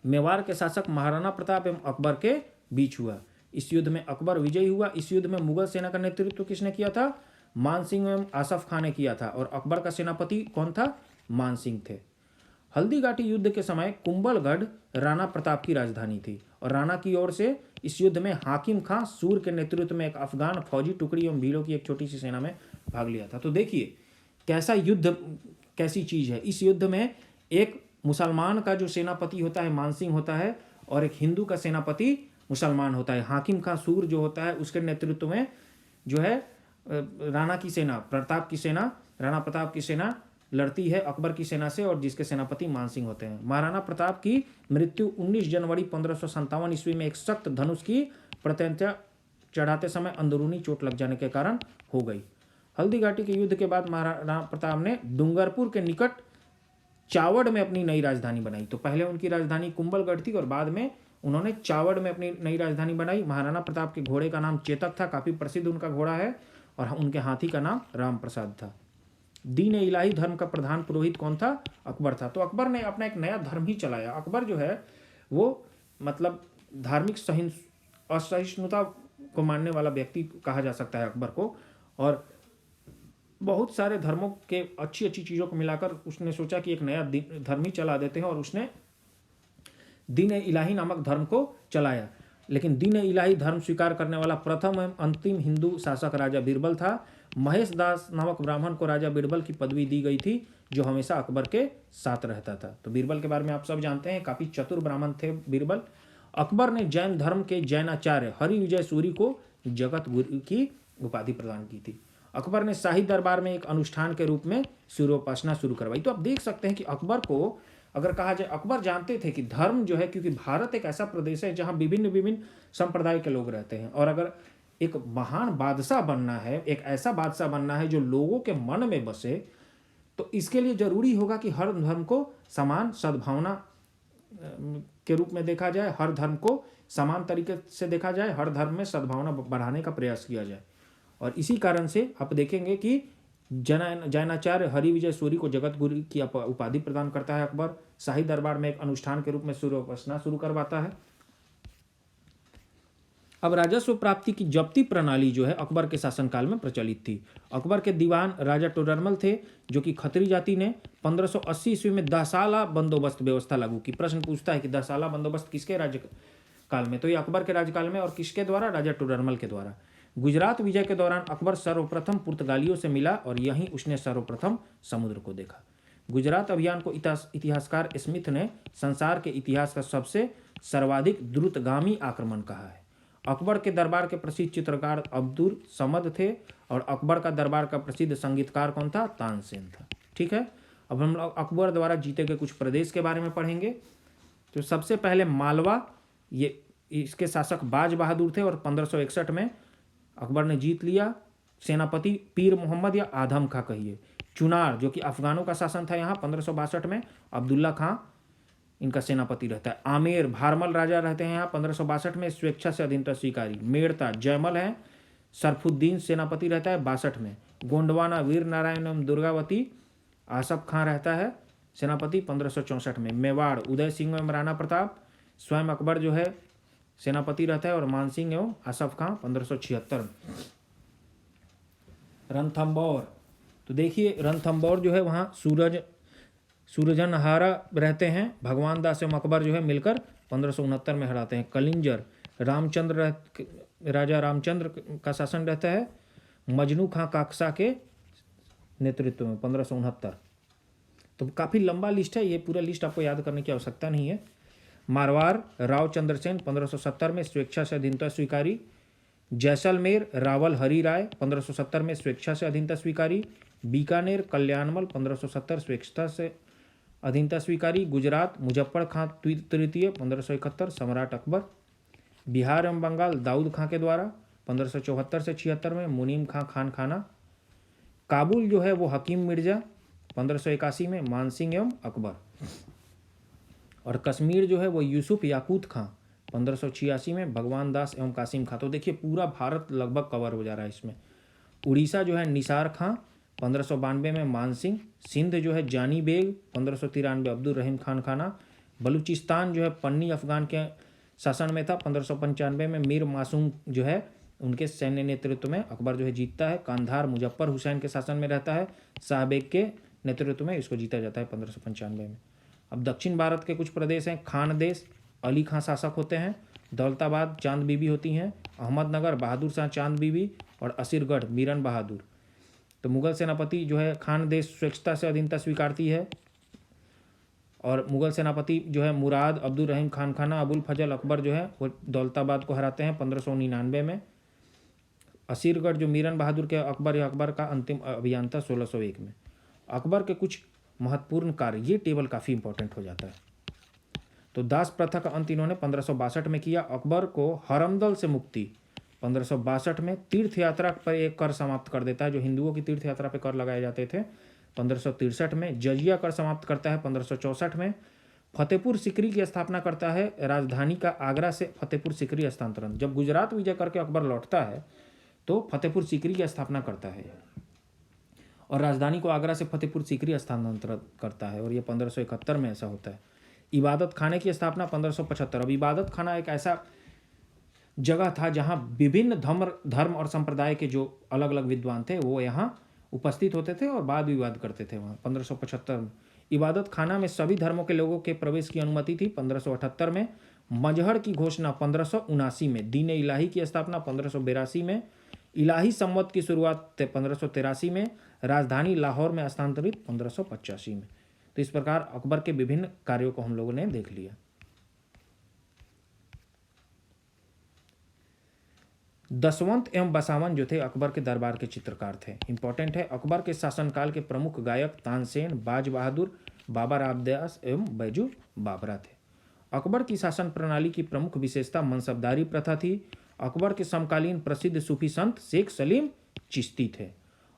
मेवाड़ के शासक महाराणा प्रताप एवं अकबर के बीच हुआ। इस युद्ध में अकबर विजयी हुआ। इस युद्ध में मुगल सेना का नेतृत्व किसने किया था? मान सिंह एवं आसफ खां ने किया था, और अकबर का सेनापति कौन था? मान सिंह थे। हल्दी घाटी युद्ध के समय कुंभलगढ़ राणा प्रताप की राजधानी थी, और राणा की ओर से इस युद्ध में हाकिम खां सूर के नेतृत्व में एक अफगान फौजी टुकड़ी एवं भीलों की एक छोटी सी सेना में भाग लिया था। तो देखिए कैसा युद्ध, कैसी चीज है। इस युद्ध में एक मुसलमान का जो सेनापति होता है मान सिंह होता है, और एक हिंदू का सेनापति मुसलमान होता है। हाकिम खां सूर जो होता है उसके नेतृत्व में जो है राणा प्रताप की सेना लड़ती है अकबर की सेना से, और जिसके सेनापति मान सिंह होते हैं। महाराणा प्रताप की मृत्यु 19 जनवरी 1557 ईस्वी में एक सख्त धनुष की प्रत्यंता चढ़ाते समय अंदरूनी चोट लग जाने के कारण हो गई। हल्दी घाटी के युद्ध के बाद महाराणा प्रताप ने डूंगरपुर के निकट चावड़ में अपनी नई राजधानी बनाई। तो पहले उनकी राजधानी कुंभलगढ़ थी और बाद में उन्होंने चावड़ में अपनी नई राजधानी बनाई। महाराणा प्रताप के घोड़े का नाम चेतक था, काफी प्रसिद्ध उनका घोड़ा है, और उनके हाथी का नाम राम प्रसाद था। दीन इलाही धर्म का प्रधान पुरोहित कौन था? अकबर था। तो अकबर ने अपना एक नया धर्म ही चलाया। अकबर जो है वो मतलब धार्मिक असहिष्णुता को मानने वाला व्यक्ति कहा जा सकता है अकबर को, और बहुत सारे धर्मों के अच्छी अच्छी चीज़ों को मिलाकर उसने सोचा कि एक नया धर्म ही चला देते हैं, और उसने दीन इलाही नामक धर्म को चलाया। लेकिन दीन इलाही धर्म स्वीकार करने वाला प्रथम एवं अंतिम हिंदू शासक राजा बीरबल था। महेश दास नामक ब्राह्मण को राजा बीरबल की पदवी दी गई थी, जो हमेशा अकबर के साथ रहता था। तो बीरबल के बारे में आप सब जानते हैं, काफ़ी चतुर ब्राह्मण थे बीरबल। अकबर ने जैन धर्म के जैनाचार्य हरि विजय सूरी को जगत गुरु की उपाधि प्रदान की थी। अकबर ने शाही दरबार में एक अनुष्ठान के रूप में सूर्योपासना शुरू करवाई। तो आप देख सकते हैं कि अकबर को अगर कहा जाए, अकबर जानते थे कि धर्म जो है, क्योंकि भारत एक ऐसा प्रदेश है जहाँ विभिन्न विभिन्न संप्रदाय के लोग रहते हैं, और अगर एक महान बादशाह बनना है, एक ऐसा बादशाह बनना है जो लोगों के मन में बसे, तो इसके लिए जरूरी होगा कि हर धर्म को समान सद्भावना के रूप में देखा जाए, हर धर्म को समान तरीके से देखा जाए, हर धर्म में सद्भावना बढ़ाने का प्रयास किया जाए। और इसी कारण से आप देखेंगे कि जैनाचार्य हरिविजय सूरी को जगत गुरु की उपाधि प्रदान करता है अकबर। शाही दरबार में एक अनुष्ठान के रूप में सूर्योपासना शुरू करवाता है। अब राजस्व प्राप्ति की जब्ती प्रणाली जो है अकबर के शासनकाल में प्रचलित थी। अकबर के दीवान राजा टोडरमल थे, जो कि खत्री जाति ने 1580 ईस्वी में 10 साला बंदोबस्त व्यवस्था लागू की। प्रश्न पूछता है कि 10 साला बंदोबस्त किसके राज्यकाल में? तो ये अकबर के राज्यकाल में, और किसके द्वारा? राजा टोडरमल के द्वारा। गुजरात विजय के दौरान अकबर सर्वप्रथम पुर्तगालियों से मिला और यहीं उसने सर्वप्रथम समुद्र को देखा। गुजरात अभियान को इतिहासकार स्मिथ ने संसार के इतिहास का सबसे सर्वाधिक द्रुतगामी आक्रमण कहा है। अकबर के दरबार के प्रसिद्ध चित्रकार अब्दुल समद थे, और अकबर का दरबार का प्रसिद्ध संगीतकार कौन था? तानसेन था। ठीक है, अब हम लोग अकबर द्वारा जीते गए कुछ प्रदेश के बारे में पढ़ेंगे। तो सबसे पहले मालवा, ये इसके शासक बाज बहादुर थे, और 1561 में अकबर ने जीत लिया। सेनापति पीर मोहम्मद या आधम खां कहिए। चुनार, जो कि अफगानों का शासन था यहाँ 1562 में, अब्दुल्ला खां इनका सेनापति रहता है। आमेर, भारमल राजा रहते हैं यहाँ 1562 में, स्वेच्छा से अधीनता स्वीकारी। मेड़ता, जयमल है, सरफुद्दीन सेनापति रहता है 62 में। गोंडवाना, वीर नारायण एवं दुर्गावती, आसफ खां रहता है सेनापति 1564 में। मेवाड़, उदय सिंह एवं राणा प्रताप, स्वयं अकबर जो है सेनापति रहता है, और मानसिंह एवं आसफ खां 1576 में। रणथंबोर, तो देखिए रणथंबोर जो है वहाँ सूरजनहारा रहते हैं। भगवान दास एवं अकबर जो है मिलकर 1569 में हराते हैं। कलिंजर, राजा रामचंद्र का शासन रहता है मजनू खां काकसा के नेतृत्व में 1569। तो काफ़ी लंबा लिस्ट है, ये पूरा लिस्ट आपको याद करने की आवश्यकता नहीं है। मारवाड़, राव चंद्रसेन 1570 में स्वेच्छा से अधीनता स्वीकारी। जैसलमेर, रावल हरि राय 1570 में स्वेच्छा से अधीनता स्वीकारी। बीकानेर, कल्याणमल 1570 स्वेच्छा से अधीनता स्वीकारी। गुजरात, मुजफ्फर खां तृतीय 1571 सम्राट अकबर। बिहार एवं बंगाल, दाऊद खां के द्वारा 1574 से 76 में मुनीम खां खान खाना। काबुल जो है वो हकीम मिर्जा 1581 में, मानसिंह एवं अकबर। और कश्मीर जो है वो यूसुफ याकूत खां 1586 में, भगवान दास एवं कासिम खां। तो देखिए पूरा भारत लगभग कवर हो जा रहा है इसमें। उड़ीसा जो है निसार खां 1592 में, मानसिंह। सिंध जो है जानी बेग 1593 अब्दुल रहीम खान खाना। बलूचिस्तान जो है पन्नी अफगान के शासन में था 1595 में, मीर मासूम जो है उनके सैन्य नेतृत्व में अकबर जो है जीतता है। कांधार मुजफ्फर हुसैन के शासन में रहता है, शाहबेग के नेतृत्व में इसको जीता जाता है 1595 में। अब दक्षिण भारत के कुछ प्रदेश हैं। खान देश, अली खां शासक होते हैं। दौलताबाद, चांद बीबी होती हैं। अहमदनगर, बहादुर शाह चांद बीबी। और असीरगढ़, मीरन बहादुर। तो मुगल सेनापति जो है खान देश स्वेच्छता से अधीनता स्वीकारती है। और मुगल सेनापति जो है मुराद अब्दुल रहीम खान खाना, अबुल फजल अकबर जो है वो दौलताबाद को हराते हैं 1599 में। असीरगढ़ जो मीरन बहादुर के अकबर या अकबर का अंतिम अभियान था 1601 में। अकबर के कुछ महत्वपूर्ण कार्य, ये टेबल काफ़ी इंपॉर्टेंट हो जाता है। तो दास प्रथा का अंत इन्होंने 1562 में किया। अकबर को हरमदल से मुक्ति 1562 में। तीर्थ यात्रा पर एक कर समाप्त कर देता है, जो हिंदुओं की तीर्थ यात्रा पर कर लगाए जाते थे 1563 में। जजिया कर समाप्त करता है 1564 में। फतेहपुर सिकरी की स्थापना करता है। राजधानी का आगरा से फतेहपुर सिकरी हस्तांतरण, जब गुजरात विजय करके अकबर लौटता है तो फतेहपुर सिकरी की स्थापना करता है, और राजधानी को आगरा से फतेहपुर सिकरी स्थानांतरित करता है, और ये 1571 में ऐसा होता है। इबादत खाने की स्थापना 1575। अब इबादत खाना एक ऐसा जगह था जहाँ विभिन्न धर्म और संप्रदाय के जो अलग अलग विद्वान थे वो यहाँ उपस्थित होते थे और वाद विवाद करते थे वहाँ 1575 में। इबादत खाना में सभी धर्मों के लोगों के प्रवेश की अनुमति थी 1578 में। मजहर की घोषणा 1579 में। दीन इलाही की स्थापना 1582 में। इलाही संवत की शुरुआत 1583 में। राजधानी लाहौर में स्थानांतरित 1585 में। तो इस प्रकार अकबर के विभिन्न कार्यों को हम लोगों ने देख लिया। दशवंत एवं बसावन जो थे अकबर के दरबार के चित्रकार थे। इंपॉर्टेंट है। अकबर के शासनकाल के प्रमुख गायक तानसेन, बाज बहादुर, बाबा रामदास एवं बैजू बाबरा थे। अकबर की शासन प्रणाली की प्रमुख विशेषता मनसबदारी प्रथा थी। अकबर के समकालीन प्रसिद्ध सूफी संत शेख सलीम चिश्ती थे।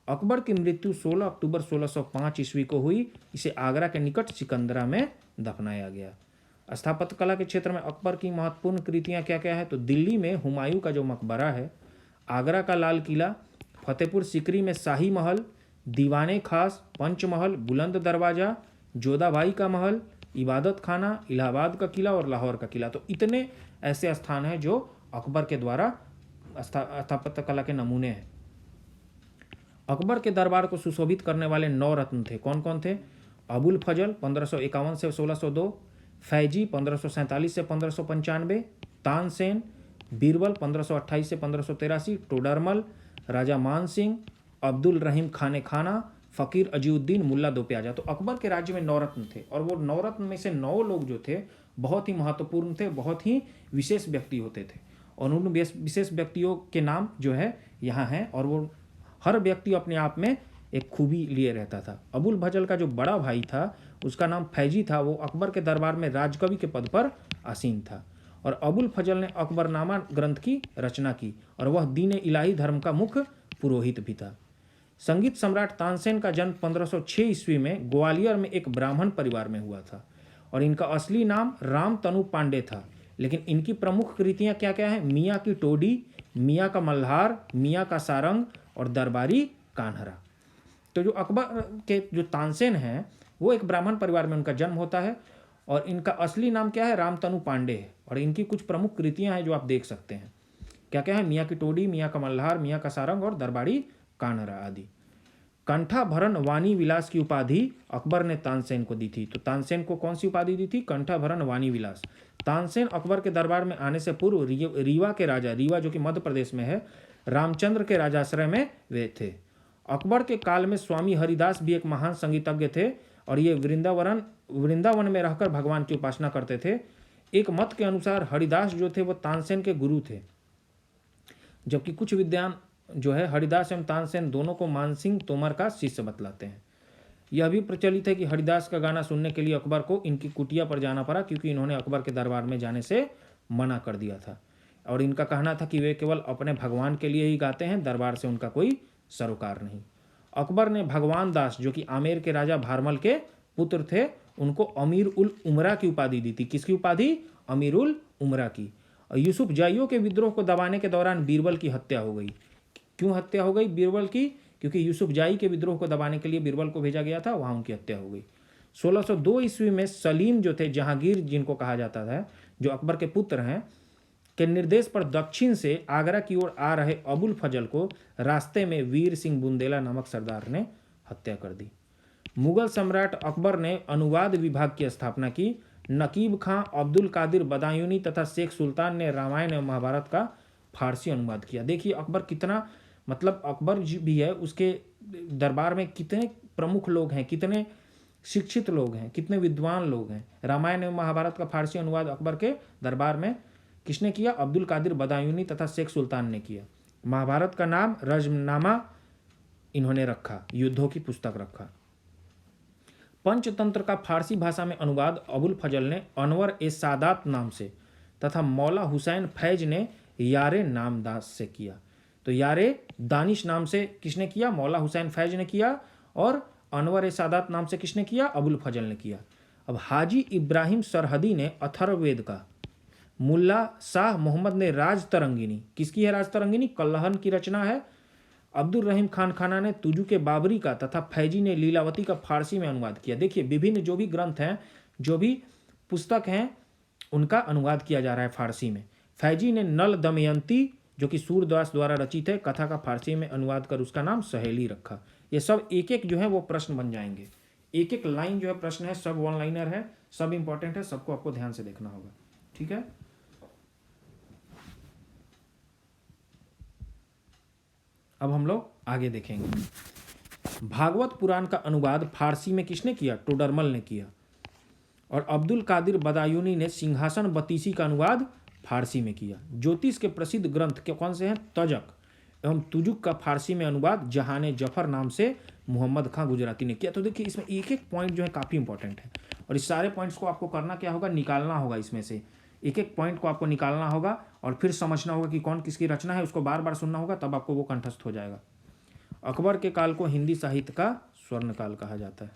अकबर की मृत्यु 16 अक्टूबर 1605 ईस्वी को हुई। इसे आगरा के निकट सिकंदरा में दफनाया गया। स्थापत्य कला के क्षेत्र में अकबर की महत्वपूर्ण कृतियां क्या क्या है, तो दिल्ली में हुमायूं का जो मकबरा है, आगरा का लाल किला, फतेहपुर सीकरी में शाही महल, दीवाने खास, पंचमहल, बुलंद दरवाज़ा, जोधाबाई का महल, इबादत खाना, इलाहाबाद का किला और लाहौर का किला। तो इतने ऐसे स्थान हैं जो अकबर के द्वारा स्थापत्य कला के नमूने हैं। अकबर के दरबार को सुशोभित करने वाले 9 रत्न थे। कौन कौन थे? अबुल फजल 1551 से 1602, फैजी 1547 से 1595, तानसेन, बीरबल 1528 से 1583, टोडरमल, राजा मान सिंह, अब्दुल रहीम खाने खाना, फ़कीर अजीउद्दीन, मुल्ला दो प्याजा। तो अकबर के राज्य में 9 रत्न थे और वो 9 रत्न में से 9 लोग जो थे बहुत ही महत्वपूर्ण थे, बहुत ही विशेष व्यक्ति होते थे और उन विशेष व्यक्तियों के नाम जो है यहाँ हैं और वो हर व्यक्ति अपने आप में एक खूबी लिए रहता था। अबुल फजल का जो बड़ा भाई था उसका नाम फैजी था। वो अकबर के दरबार में राजकवि के पद पर आसीन था और अबुल फजल ने अकबरनामा ग्रंथ की रचना की और वह दीन इलाही धर्म का मुख्य पुरोहित भी था। संगीत सम्राट तानसेन का जन्म 1506 ईस्वी में ग्वालियर में एक ब्राह्मण परिवार में हुआ था और इनका असली नाम राम तनु पांडे था। लेकिन इनकी प्रमुख कृतियाँ क्या क्या हैं? मियाँ की टोडी, मियाँ का मल्हार, मियाँ का सारंग और दरबारी कान्हरा। तो जो अकबर के जो तानसेन हैं वो एक ब्राह्मण परिवार में उनका जन्म होता है और इनका असली नाम क्या है? रामतनु पांडे है और इनकी कुछ प्रमुख कृतियां हैं जो आप देख सकते हैं। क्या क्या है? मियाँ की टोडी, मियाँ का मल्हार, मियाँ का सारंग और दरबारी कान्हरा आदि। कंठाभरण वाणी विलास की उपाधि अकबर ने तानसेन को दी थी। तो तानसेन को कौन सी उपाधि दी थी? कंठाभरण वाणी विलास। तानसेन अकबर के दरबार में आने से पूर्व रीवा के राजा, रीवा जो कि मध्य प्रदेश में है, रामचंद्र के राजाश्रय में वे थे। अकबर के काल में स्वामी हरिदास भी एक महान संगीतज्ञ थे और ये वृंदावन में रहकर भगवान की उपासना करते थे। एक मत के अनुसार हरिदास जो थे वो तानसेन के गुरु थे, जबकि कुछ विद्वान जो है हरिदास एवं तानसेन दोनों को मानसिंह तोमर का शिष्य बतलाते हैं। यह भी प्रचलित है कि हरिदास का गाना सुनने के लिए अकबर को इनकी कुटिया पर जाना पड़ा क्योंकि इन्होंने अकबर के दरबार में जाने से मना कर दिया था और इनका कहना था कि वे केवल अपने भगवान के लिए ही गाते हैं, दरबार से उनका कोई सरोकार नहीं। अकबर ने भगवान दास जो कि आमेर के राजा भारमल के पुत्र थे उनको अमीर उल उमरा की उपाधि दी थी। किसकी उपाधि? अमीर उल उमरा की। और यूसुफ जाइयों के विद्रोह को दबाने के दौरान बीरबल की हत्या हो गई। क्यों हत्या हो गई बीरबल की? क्योंकि यूसुफ जाई के विद्रोह को दबाने के लिए बीरबल को भेजा गया था, वहाँ उनकी हत्या हो गई। 1602 ईस्वी में सलीम जो थे, जहांगीर जिनको कहा जाता था, जो अकबर के पुत्र हैं, के निर्देश पर दक्षिण से आगरा की ओर आ रहे अबुल फजल को रास्ते में वीर सिंह बुंदेला नामक सरदार ने हत्या कर दी। मुगल सम्राट अकबर ने अनुवाद विभाग की स्थापना की। नकीब खां, अब्दुल कादिर बदायूनी तथा शेख सुल्तान ने रामायण एवं महाभारत का फारसी अनुवाद किया। देखिए अकबर कितना, मतलब अकबर जी भी है, उसके दरबार में कितने प्रमुख लोग हैं, कितने शिक्षित लोग हैं, कितने विद्वान लोग हैं। रामायण एवं महाभारत का फारसी अनुवाद अकबर के दरबार में किसने किया? अब्दुल कादिर बदायूनी तथा शेख सुल्तान ने किया। महाभारत का नाम रजमनामा इन्होंने रखा, युद्धों की पुस्तक रखा। पंचतंत्र का फारसी भाषा में अनुवाद अबुल फजल ने अनवर ए सादात नाम से तथा मौला हुसैन फैज ने यारे नामदास से किया। तो यारे दानिश नाम से किसने किया? मौला हुसैन फैज ने किया और अनवर ए सादात नाम से किसने किया? अबुल फजल ने किया। अब हाजी इब्राहिम सरहदी ने अथर्ववेद का, मुल्ला शाह मोहम्मद ने राज तरंगिनी, किसकी है राज तरंगिनी? कल्लहन की रचना है। अब्दुल रहीम खान खाना ने तुजू के बाबरी का तथा फैजी ने लीलावती का फारसी में अनुवाद किया। देखिए विभिन्न जो भी ग्रंथ हैं, जो भी पुस्तक हैं, उनका अनुवाद किया जा रहा है फारसी में। फैजी ने नल दमयंती जो कि सूरदास द्वारा रचित है, कथा का फारसी में अनुवाद कर उसका नाम सहेली रखा। ये सब एक एक जो है वो प्रश्न बन जाएंगे, एक एक लाइन जो है प्रश्न है, सब वन लाइनर है, सब इंपॉर्टेंट है, सबको आपको ध्यान से देखना होगा। ठीक है, अब हम लोग आगे देखेंगे। भागवत पुराण का अनुवाद फारसी में किसने किया? टोडरमल ने किया। और अब्दुल कादिर बदायूनी ने सिंहासन बतीसी का अनुवाद फारसी में किया। ज्योतिष के प्रसिद्ध ग्रंथ के कौन से हैं? तजक एवं तुजुक का फारसी में अनुवाद जहाने जफर नाम से मोहम्मद खां गुजराती ने किया। तो देखिए इसमें एक एक पॉइंट जो है काफ़ी इंपॉर्टेंट है, और इस सारे पॉइंट्स को आपको करना क्या होगा, निकालना होगा। इसमें से एक एक पॉइंट को आपको निकालना होगा और फिर समझना होगा कि कौन किसकी रचना है, उसको बार बार सुनना होगा, तब आपको वो कंठस्थ हो जाएगा। अकबर के काल को हिंदी साहित्य का स्वर्ण काल कहा जाता है।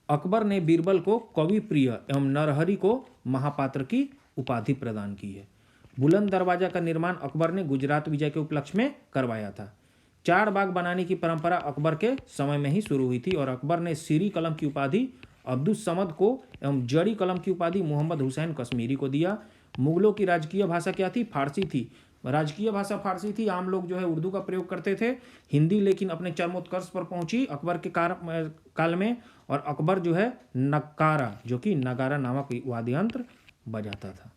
अकबर ने बीरबल को कवि प्रिय एवं नरहरि को महापात्र की उपाधि प्रदान की है। बुलंद दरवाजा का निर्माण अकबर ने गुजरात विजय के उपलक्ष्य में करवाया था। 4 बाग बनाने की परंपरा अकबर के समय में ही शुरू हुई थी, और अकबर ने सीरी कलम की उपाधि अब्दुस समद को एवं जड़ी कलम की उपाधि मोहम्मद हुसैन कश्मीरी को दिया। मुगलों की राजकीय भाषा क्या थी, फारसी थी। राजकीय भाषा फारसी थी, आम लोग जो है उर्दू का प्रयोग करते थे। हिंदी लेकिन अपने चरमोत्कर्ष पर पहुंची अकबर के काल में, और अकबर जो है नक्कारा, जो कि नगारा नामक वाद्य यंत्र बजाता था।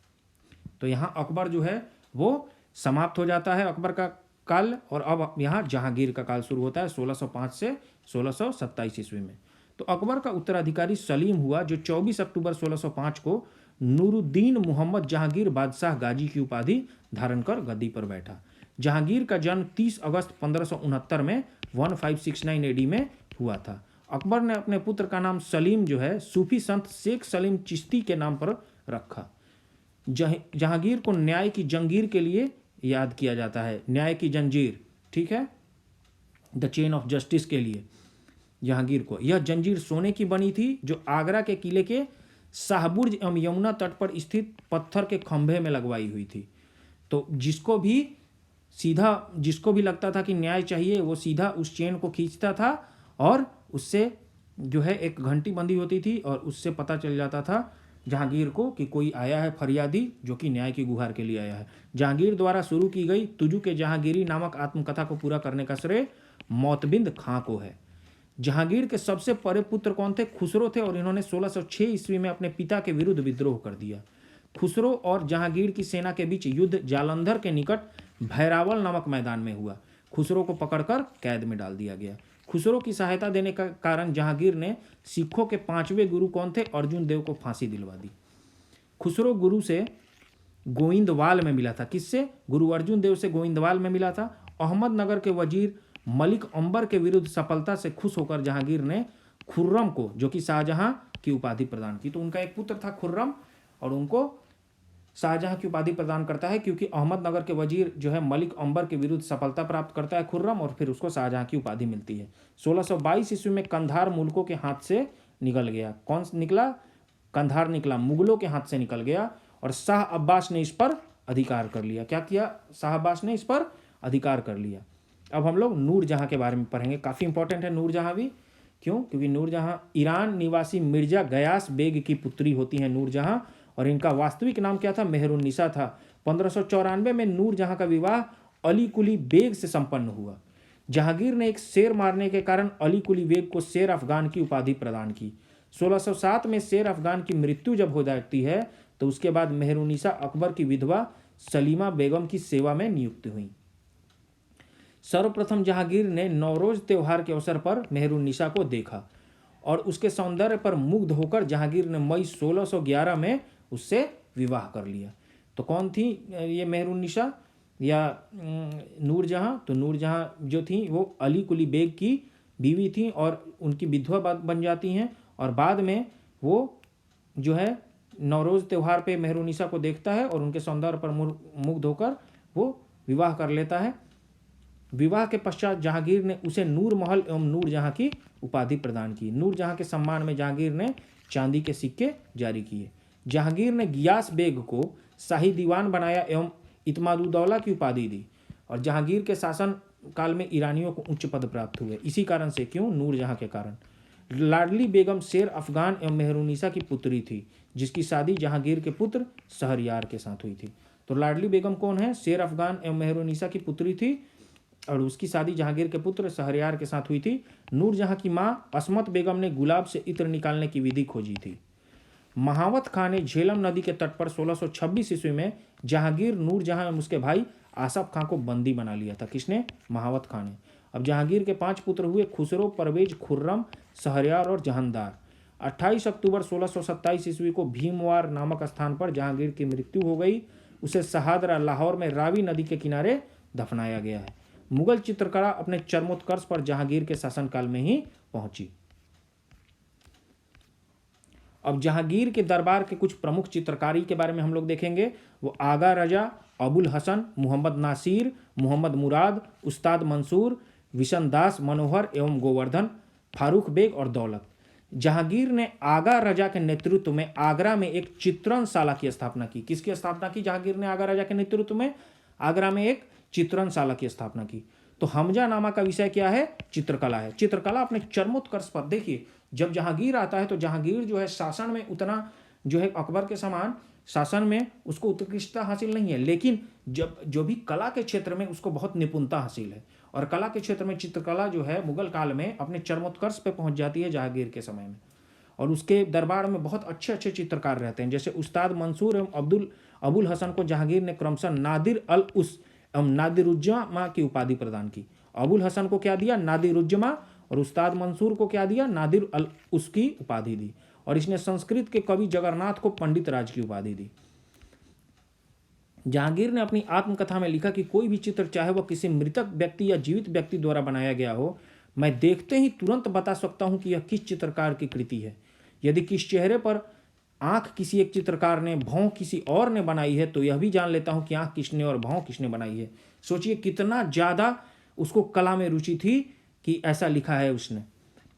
तो यहाँ अकबर जो है वो समाप्त हो जाता है अकबर का काल, और अब यहाँ जहांगीर का काल शुरू होता है 1605 से 1627 ईस्वी में। तो अकबर का उत्तराधिकारी सलीम हुआ, जो 24 अक्टूबर 1605 को नूरुद्दीन मोहम्मद जहांगीर बादशाह गाजी की उपाधि धारण कर गद्दी पर बैठा। जहांगीर का जन्म 30 अगस्त 1569 में 1569 एडी में हुआ था। अकबर ने अपने पुत्र का नाम सलीम जो है सूफी संत शेख सलीम चिश्ती के नाम पर रखा। जहांगीर को न्याय की जंजीर के लिए याद किया जाता है, न्याय की जंजीर, ठीक है, द चेन ऑफ जस्टिस के लिए जहांगीर को। यह जंजीर सोने की बनी थी, जो आगरा के किले के शाहबुर्ज एवं यमुना तट पर स्थित पत्थर के खंभे में लगवाई हुई थी। तो जिसको भी लगता था कि न्याय चाहिए, वो सीधा उस चेन को खींचता था, और उससे जो है एक घंटी बंधी होती थी, और उससे पता चल जाता था जहांगीर को कि कोई आया है फरियादी, जो कि न्याय की गुहार के लिए आया है। जहांगीर द्वारा शुरू की गई तुजू के जहांगीरी नामक आत्मकथा को पूरा करने का श्रेय मोतबिंद खां को है। जहांगीर के सबसे बड़े पुत्र कौन थे, खुसरो थे, और इन्होंने 1606 ईस्वी में अपने पिता के विरुद्ध विद्रोह कर दिया। खुसरो और जहांगीर की सेना के बीच युद्ध जालंधर के निकट भैरावल नामक मैदान में हुआ। खुसरो को पकड़कर कैद में डाल दिया गया। खुसरो की सहायता देने का कारण जहांगीर ने सिखों के 5वें गुरु कौन थे, अर्जुन देव को फांसी दिलवा दी। खुसरो गुरु से गोविंदवाल में मिला था। किससे, गुरु अर्जुन देव से गोविंदवाल में मिला था। अहमदनगर के वजीर मलिक अंबर के विरुद्ध सफलता से खुश होकर जहांगीर ने खुर्रम को, जो कि शाहजहां की उपाधि प्रदान की। तो उनका एक पुत्र था खुर्रम, और उनको शाहजहां की उपाधि प्रदान करता है, क्योंकि अहमदनगर के वजीर जो है मलिक अंबर के विरुद्ध सफलता प्राप्त करता है खुर्रम, और फिर उसको शाहजहां की उपाधि मिलती है। 1622 ईस्वी में कंधार मुल्कों के हाथ से निकल गया। कौन निकला, कंधार निकला, मुगलों के हाथ से निकल गया, और शाह अब्बास ने इस पर अधिकार कर लिया। क्या किया, शाह अब्बास ने इस पर अधिकार कर लिया। अब हम लोग नूरजहां के बारे में पढ़ेंगे। काफ़ी इंपॉर्टेंट है नूरजहां भी। क्यों, क्योंकि नूरजहां ईरान निवासी मिर्जा गयास बेग की पुत्री होती हैं नूरजहां, और इनका वास्तविक नाम क्या था, मेहरुन्निसा था। 1594 में नूरजहां का विवाह अली कुली बेग से संपन्न हुआ। जहांगीर ने एक शेर मारने के कारण अली कुली बेग को शेर अफगान की उपाधि प्रदान की। 1607 में शेर अफगान की मृत्यु जब हो जाती है, तो उसके बाद मेहरुन्निसा अकबर की विधवा सलीमा बेगम की सेवा में नियुक्त हुई। सर्वप्रथम जहांगीर ने नौरोज त्योहार के अवसर पर मेहरुन्निसा को देखा, और उसके सौंदर्य पर मुग्ध होकर जहांगीर ने मई 1611 में उससे विवाह कर लिया। तो कौन थी ये मेहरुन्निसा या नूरजहां, तो नूरजहां जो थी वो अली कुली बेग की बीवी थी, और उनकी विधवा बन जाती हैं, और बाद में वो जो है नौरोज त्यौहार पे मेहरुन्निसा को देखता है, और उनके सौंदर्य पर मुग्ध होकर वो विवाह कर लेता है। विवाह के पश्चात जहांगीर ने उसे नूर महल एवं नूरजहां की उपाधि प्रदान की। नूरजहां के सम्मान में जहांगीर ने चांदी के सिक्के जारी किए। जहांगीर ने गियास बेग को शाही दीवान बनाया एवं इत्मादुद्दौला की उपाधि दी, और जहांगीर के शासन काल में ईरानियों को उच्च पद प्राप्त हुए। इसी कारण से, क्यों, नूरजहां के कारण। लाडली बेगम शेर अफगान एवं मेहरुन्निसा की पुत्री थी, जिसकी शादी जहांगीर के पुत्र शहरयार के साथ हुई थी। तो लाडली बेगम कौन है, शेर अफगान एवं मेहरुन्निसा की पुत्री थी, और उसकी शादी जहांगीर के पुत्र शहरयार के साथ हुई थी। नूरजहां की मां असमत बेगम ने गुलाब से इत्र निकालने की विधि खोजी थी। महावत खां ने झेलम नदी के तट पर 1626 ईस्वी में जहांगीर, नूरजहां एवं उसके भाई आसफ खां को बंदी बना लिया था। किसने, महावत खां ने। अब जहांगीर के 5 पुत्र हुए, खुसरो, परवेज, खुर्रम, शहरयार और जहानदार। 28 अक्टूबर 1627 ईस्वी को भीमवार नामक स्थान पर जहांगीर की मृत्यु हो गई। उसे शहादरा लाहौर में रावी नदी के किनारे दफनाया गया है। मुगल चित्रकला अपने चरमोत्कर्ष पर जहांगीर के शासनकाल में ही पहुंची। अब जहांगीर के दरबार के कुछ प्रमुख चित्रकारी के बारे में हम लोग देखेंगे। वो आगा रजा, अबुल हसन, मोहम्मद नासिर, मोहम्मद मुराद, उस्ताद मंसूर, विशन दास मनोहर एवं गोवर्धन, फारूक बेग और दौलत। जहांगीर ने आगा रजा के नेतृत्व में आगरा में एक चित्रणशाला की स्थापना की। किसकी स्थापना की जहांगीर ने आगा रजा के नेतृत्व में? आगरा में एक चित्रणशाला की स्थापना की। तो हमजा नामा का विषय क्या है? चित्रकला है। चित्रकला अपने चरमोत्कर्ष पर, देखिए जब जहांगीर आता है तो जहांगीर जो है शासन में उतना जो है अकबर के समान शासन में उसको उत्कृष्टता हासिल नहीं है, लेकिन जब जो भी कला के क्षेत्र में उसको बहुत निपुणता हासिल है। और कला के क्षेत्र में चित्रकला जो है मुगल काल में अपने चरमोत्कर्ष पे पहुंच जाती है जहांगीर के समय में। और उसके दरबार में बहुत अच्छे अच्छे चित्रकार रहते हैं। जैसे उस्ताद मंसूर एवं अबुल हसन को जहांगीर ने क्रमशः नादिर अल उस एवं नादिरुज्जमा की उपाधि प्रदान की। अबुल हसन को क्या दिया? नादिरुज्जमा। और उस्ताद मंसूर को क्या दिया? नादिर अल उस की उपाधि दी। और इसने संस्कृत के कवि जगन्नाथ को पंडित राज की उपाधि दी। जहांगीर ने अपनी आत्मकथा में लिखा कि कोई भी चित्र, चाहे वह किसी मृतक व्यक्ति या जीवित व्यक्ति द्वारा बनाया गया हो, मैं देखते ही तुरंत बता सकता हूं कि यह किस चित्रकार की कृति है। यदि किस चेहरे पर आंख किसी एक चित्रकार ने, भौं किसी और ने बनाई है, तो यह भी जान लेता हूं कि आंख किसने और भौं किसने बनाई है। सोचिए कितना ज़्यादा उसको कला में रुचि थी कि ऐसा लिखा है उसने।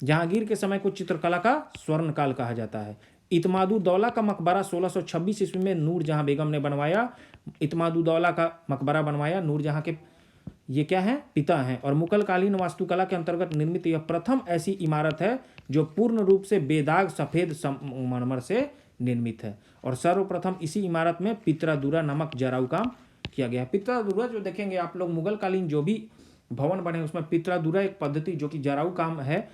जहांगीर के समय को चित्रकला का स्वर्णकाल कहा जाता है। इत्मादुद्दौला का मकबरा 1626 ईस्वी में नूरजहां बेगम ने बनवाया। इत्मादुद्दौला का मकबरा बनवाया। नूरजहां के ये क्या है? पिता हैं। और मुगलकालीन वास्तुकला के अंतर्गत निर्मित यह प्रथम ऐसी इमारत है जो पूर्ण रूप से बेदाग सफ़ेद संगमरमर से निर्मित है। और सर्वप्रथम इसी इमारत में पित्रादुरा नामक जराऊ काम किया गया। पित्रादुरा जो देखेंगे आप लोग, मुगलकालीन जो भी भवन बने उसमें पित्रादुरा एक पद्धति जो कि जराऊ काम है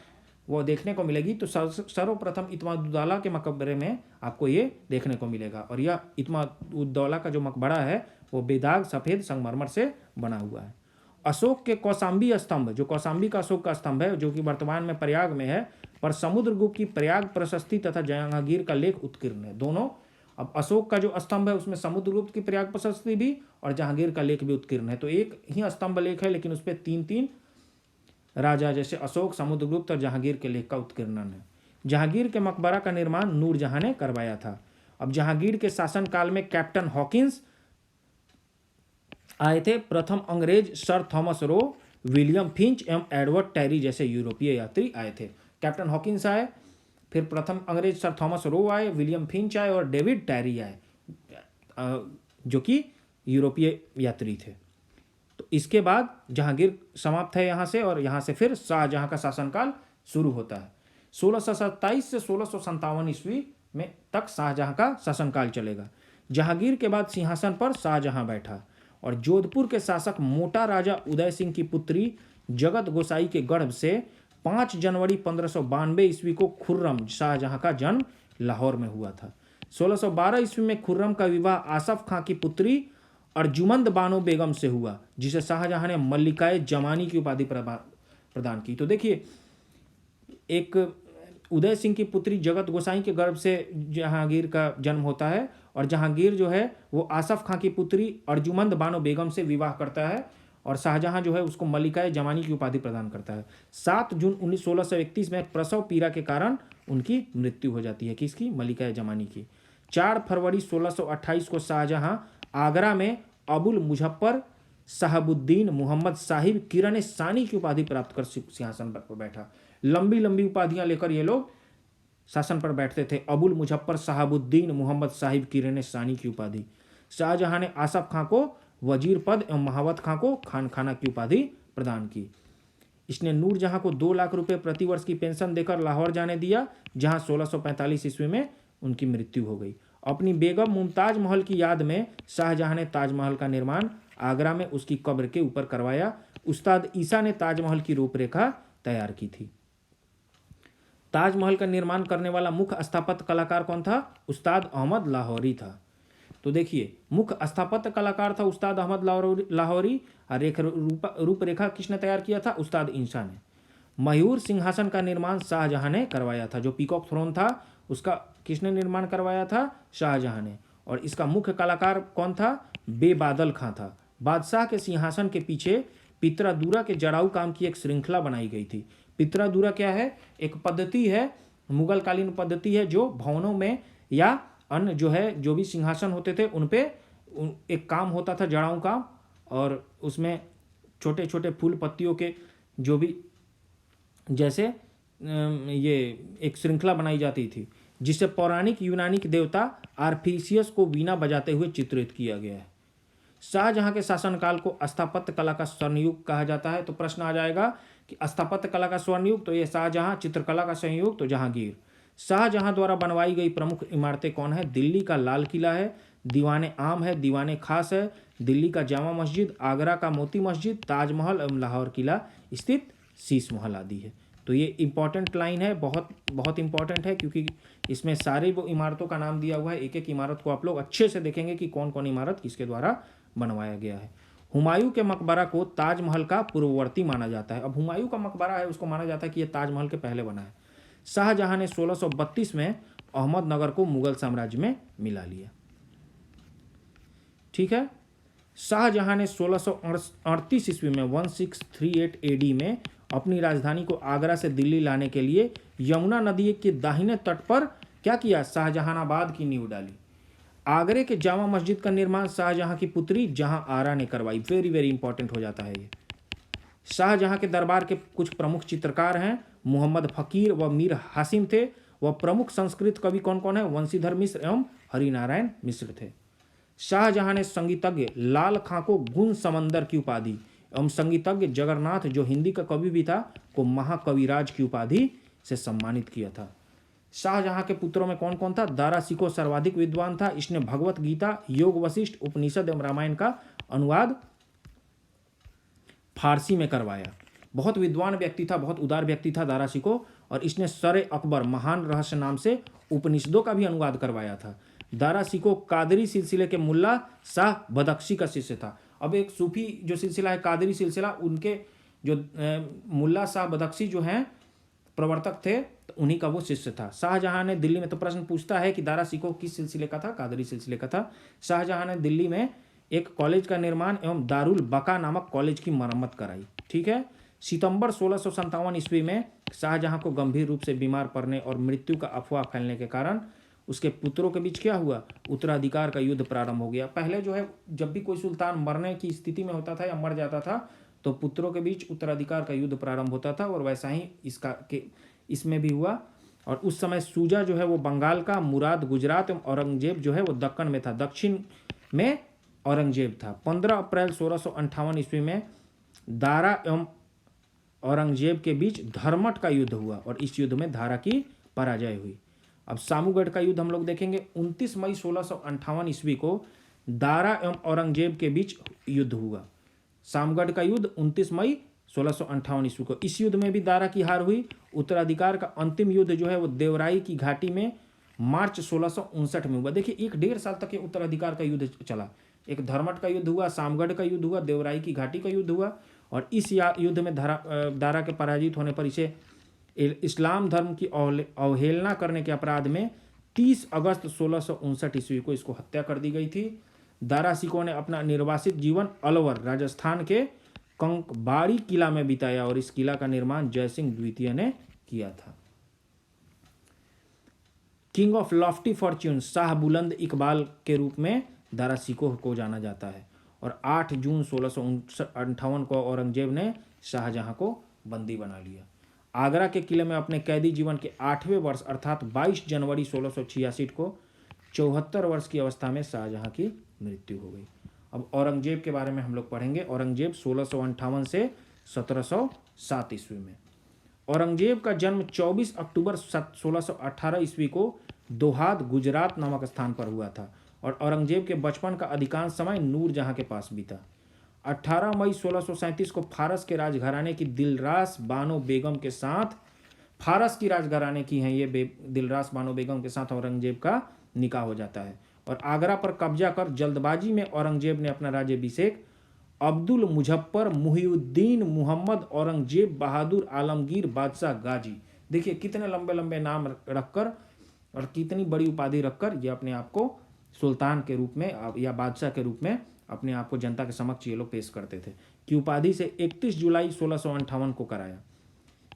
वो देखने को मिलेगी। तो सर्वप्रथम इत्मादुद्दौला के मकबरे में आपको ये देखने को मिलेगा। और यह इत्मादुद्दौला का जो मकबरा है वो बेदाग सफ़ेद संगमरमर से बना हुआ है। अशोक के कौशाम्बी स्तंभ, जो कौशाम्बी का अशोक का स्तंभ है जो कि वर्तमान में प्रयाग में है, पर समुद्रगुप्त की प्रयाग प्रशस्ति तथा जहांगीर का लेख उत्कीर्ण है। दोनों, अब अशोक का जो स्तंभ है उसमें समुद्रगुप्त की प्रयाग प्रशस्ति भी और जहांगीर का लेख भी उत्कीर्ण है। तो एक ही स्तंभ लेख है लेकिन उस पर तीन तीन राजा जैसे अशोक, समुद्रगुप्त और जहांगीर के लेख का उत्कीर्णन है। जहांगीर के मकबरा का निर्माण नूरजहां ने करवाया था। अब जहांगीर के शासनकाल में कैप्टन हॉकिंस आए थे। प्रथम अंग्रेज sir Thomas Roe, William Finch एवं एडवर्ड टेरी जैसे यूरोपीय यात्री आए थे। कैप्टन हॉकिंस आए, फिर प्रथम अंग्रेज सर थॉमस रो आए, विलियम फिंच आए और डेविड टेरी आए जो कि यूरोपीय यात्री थे। तो इसके बाद जहांगीर समाप्त है यहाँ से, और यहाँ से फिर शाहजहां का शासनकाल शुरू होता है। 1627 से 1657 ईस्वी में तक शाहजहां का शासनकाल चलेगा। जहांगीर के बाद सिंहासन पर शाहजहां बैठा और जोधपुर के शासक मोटा राजा उदय सिंह की पुत्री जगत गोसाई के गर्भ से 5 जनवरी 1592 ईस्वी को खुर्रम शाहजहां का जन्म लाहौर में हुआ था। 1612 ईस्वी में खुर्रम का विवाह आसफ खां की पुत्री अर्जुमंद बानो बेगम से हुआ, जिसे शाहजहां ने मल्लिकाए जमानी की उपाधि प्रदान की। तो देखिए, एक उदय सिंह की पुत्री जगत गोसाई के गर्भ से जहांगीर का जन्म होता है और जहांगीर जो है वो आसफ खां की पुत्री अर्जुमंद बानो बेगम से विवाह करता है और शाहजहां जो है उसको मल्लिकाए जमानी की उपाधि प्रदान करता है। 7 जून 1631 में प्रसव पीड़ा के कारण उनकी मृत्यु हो जाती है। किसकी? मल्लिकाए जमानी की। 4 फरवरी 1628 को शाहजहां आगरा में अबुल मुजफ्फर साहबुद्दीन मोहम्मद साहिब किरण सानी की उपाधि प्राप्त कर सिंहासन पर बैठा। लंबी लंबी उपाधियां लेकर ये लोग शासन पर बैठते थे। अबुल मुजफ्फर साहबुद्दीन मोहम्मद साहिब किरण सानी की उपाधि। शाहजहां ने आसफ खां को वजीर पद एवं महावत खां को खानखाना की उपाधि प्रदान की। इसने नूरजहां को 2 लाख रुपए प्रतिवर्ष की पेंशन देकर लाहौर जाने दिया, जहां 1645 ईस्वी में उनकी मृत्यु हो गई। अपनी बेगम मुमताज महल की याद में शाहजहां ने ताजमहल का निर्माण आगरा में उसकी कब्र के ऊपर करवाया। उस्ताद ईसा ने ताजमहल की रूपरेखा तैयार की थी। ताजमहल का निर्माण करने वाला मुख्य स्थापत्य कलाकार कौन था? उस्ताद अहमद लाहौरी था। तो देखिए, मुख्य स्थापत्य कलाकार था उस्ताद अहमद लाहौरी और रूपरेखा किसने तैयार किया था? उस्ताद ईसा ने। मयूर सिंहासन का निर्माण शाहजहां ने करवाया था। जो पीकॉक थ्रोन था उसका किसने निर्माण करवाया था? शाहजहां ने। और इसका मुख्य कलाकार कौन था? बेबादल खां था। बादशाह के सिंहासन के पीछे पित्रादूरा के जड़ाऊ काम की एक श्रृंखला बनाई गई थी। पित्रादूरा क्या है? एक पद्धति है, मुगल कालीन पद्धति है, जो भवनों में या अन्य जो है जो भी सिंहासन होते थे उन पे एक काम होता था, जड़ाऊ काम, और उसमें छोटे छोटे फूल पत्तियों के जो भी जैसे ये एक श्रृंखला बनाई जाती थी, जिसे पौराणिक यूनानी के देवता आर्फिसियस को वीणा बजाते हुए चित्रित किया गया है। शाहजहां के शासनकाल को स्थापत्य कला का स्वर्णयुग कहा जाता है। तो प्रश्न आ जाएगा कि स्थापत्य कला का स्वर्णयुग तो ये शाहजहां, चित्रकला का संयुग तो जहांगीर। शाहजहां द्वारा बनवाई गई प्रमुख इमारतें कौन है? दिल्ली का लाल किला है, दीवाने आम है, दीवाने खास है, दिल्ली का जामा मस्जिद, आगरा का मोती मस्जिद, ताजमहल एवं लाहौर किला स्थित शीश महल आदि है। तो ये इंपॉर्टेंट लाइन है, बहुत बहुत इंपॉर्टेंट है, क्योंकि इसमें सारी वो इमारतों का नाम दिया हुआ है। एक एक इमारत को आप लोग अच्छे से देखेंगे कि कौन कौन इमारत किसके द्वारा बनवाया गया है। हुमायूं के मकबरा को ताजमहल का पूर्ववर्ती माना जाता है। अब हुमायूं का मकबरा है, उसको माना जाता है कि यह ताजमहल के पहले बना है। शाहजहां ने 1632 में अहमदनगर को मुगल साम्राज्य में मिला लिया। ठीक है। शाहजहां ने 1638 ईस्वी में 1638 एडी में अपनी राजधानी को आगरा से दिल्ली लाने के लिए यमुना नदी के दाहिने तट पर क्या किया? शाहजहानाबाद की नींव डाली। आगरे के जामा मस्जिद का निर्माण शाहजहां की पुत्री जहां आरा ने करवाई। वेरी वेरी इंपॉर्टेंट हो जाता है ये। शाहजहां के दरबार के कुछ प्रमुख चित्रकार हैं, मोहम्मद फकीर व मीर हासिम थे। वह प्रमुख संस्कृत कवि कौन कौन है? वंशीधर मिश्र एवं हरिनारायण मिश्र थे। शाहजहां ने संगीतज्ञ लाल खां को गुण समंदर की उपाधि एवं संगीतज्ञ जगन्नाथ, जो हिंदी का कवि भी था, को महाकविराज की उपाधि से सम्मानित किया था। शाहजहां के पुत्रों में कौन कौन था? दारा शिकोह सर्वाधिक विद्वान था। इसने भगवत गीता, योग वशिष्ठ, उपनिषद एवं रामायण का अनुवाद फारसी में करवाया। बहुत विद्वान व्यक्ति था, बहुत उदार व्यक्ति था दारा शिकोह, और इसने सरे अकबर महान रहस्य नाम से उपनिषदों का भी अनुवाद करवाया था। दारा शिकोह कादरी सिलसिले के मुल्ला शाह बदख्शी का शिष्य था। अब एक सूफी जो सिलसिला है कादरी सिलसिला, उनके जो मुल्ला शाह बदख्शी जो हैं प्रवर्तक थे, तो उन्हीं का वो शिष्य था। शाहजहां ने दिल्ली में, तो प्रश्न पूछता है कि दारा शिकोह किस सिलसिले का था? कादरी सिलसिले का था। शाहजहां ने दिल्ली में एक कॉलेज का निर्माण एवं दारुल बका नामक कॉलेज की मरम्मत कराई। ठीक है। सितंबर 1657 ईस्वी में शाहजहां को गंभीर रूप से बीमार पड़ने और मृत्यु का अफवाह फैलने के कारण उसके पुत्रों के बीच क्या हुआ? उत्तराधिकार का युद्ध प्रारंभ हो गया। पहले जो है जब भी कोई सुल्तान मरने की स्थिति में होता था या मर जाता था, तो पुत्रों के बीच उत्तराधिकार का युद्ध प्रारंभ होता था, और वैसा ही इसमें भी हुआ। और उस समय सूजा जो है वो बंगाल का, मुराद गुजरात एवं औरंगजेब जो है वो दक्कन में था। दक्षिण में औरंगजेब था। 15 अप्रैल 1658 ईस्वी में दारा एवं औरंगजेब के बीच धर्मट का युद्ध हुआ, और इस युद्ध में दारा की पराजय हुई। अब सामूगढ़ का युद्ध हम लोग देखेंगे। 29 मई 1658 ईस्वी को दारा एवं औरंगजेब के बीच युद्ध हुआ। सामगढ़ का युद्ध 29 मई 1658 ईस्वी को। इस युद्ध में भी दारा की हार हुई। उत्तराधिकार का अंतिम युद्ध जो है वो देवराई की घाटी में मार्च 1659 में हुआ। देखिए 1.5 साल तक ये उत्तराधिकार का युद्ध चला। एक धर्मट का युद्ध हुआ, सामगढ़ का युद्ध हुआ, देवराई की घाटी का युद्ध हुआ, और इस युद्ध में दारा के पराजित होने पर इसे इस्लाम धर्म की अवहेलना करने के अपराध में 30 अगस्त 1659 ईस्वी को इसको हत्या कर दी गई थी। दारा शिकोह ने अपना निर्वासित जीवन अलवर राजस्थान के कंकबाड़ी किला में बिताया, और इस किला का निर्माण जयसिंह द्वितीय ने किया था। King of Lofty Fortune, Shah बुलंद इकबाल के रूप में दारा शिकोह को जाना जाता है। और 8 जून 1658 को औरंगजेब ने शाहजहां को बंदी बना लिया। आगरा के किले में अपने कैदी जीवन के 8वें वर्ष अर्थात 22 जनवरी 1686 को 74 वर्ष की अवस्था में शाहजहां की मृत्यु हो गई। अब औरंगजेब के बारे में हम लोग पढ़ेंगे। औरंगजेब 1658 से 1707 ईस्वी में। औरंगजेब का जन्म 24 अक्टूबर 1618 ईस्वी को दोहाद गुजरात नामक स्थान पर हुआ था, और औरंगजेब के बचपन का अधिकांश समय नूरजहां के पास बीता। 18 मई 1637 को फारस के राजघराने की दिलरास बानो बेगम के साथ, फारस की राजघराने की हैं ये दिलरास बानो बेगम के साथ औरंगजेब का निकाह हो जाता है। और आगरा पर कब्जा कर जल्दबाजी में औरंगजेब ने अपना राज्याभिषेक अब्दुल मुजफ्फर मुहिउद्दीन मुहम्मद औरंगजेब बहादुर आलमगीर बादशाह गाजी, देखिए कितने लंबे लंबे नाम रखकर और कितनी बड़ी उपाधि रखकर ये अपने आप को सुल्तान के रूप में या बादशाह के रूप में अपने आप को जनता के समक्ष ये लोग पेश करते थे। की उपाधि से 31 जुलाई 1658 को कराया।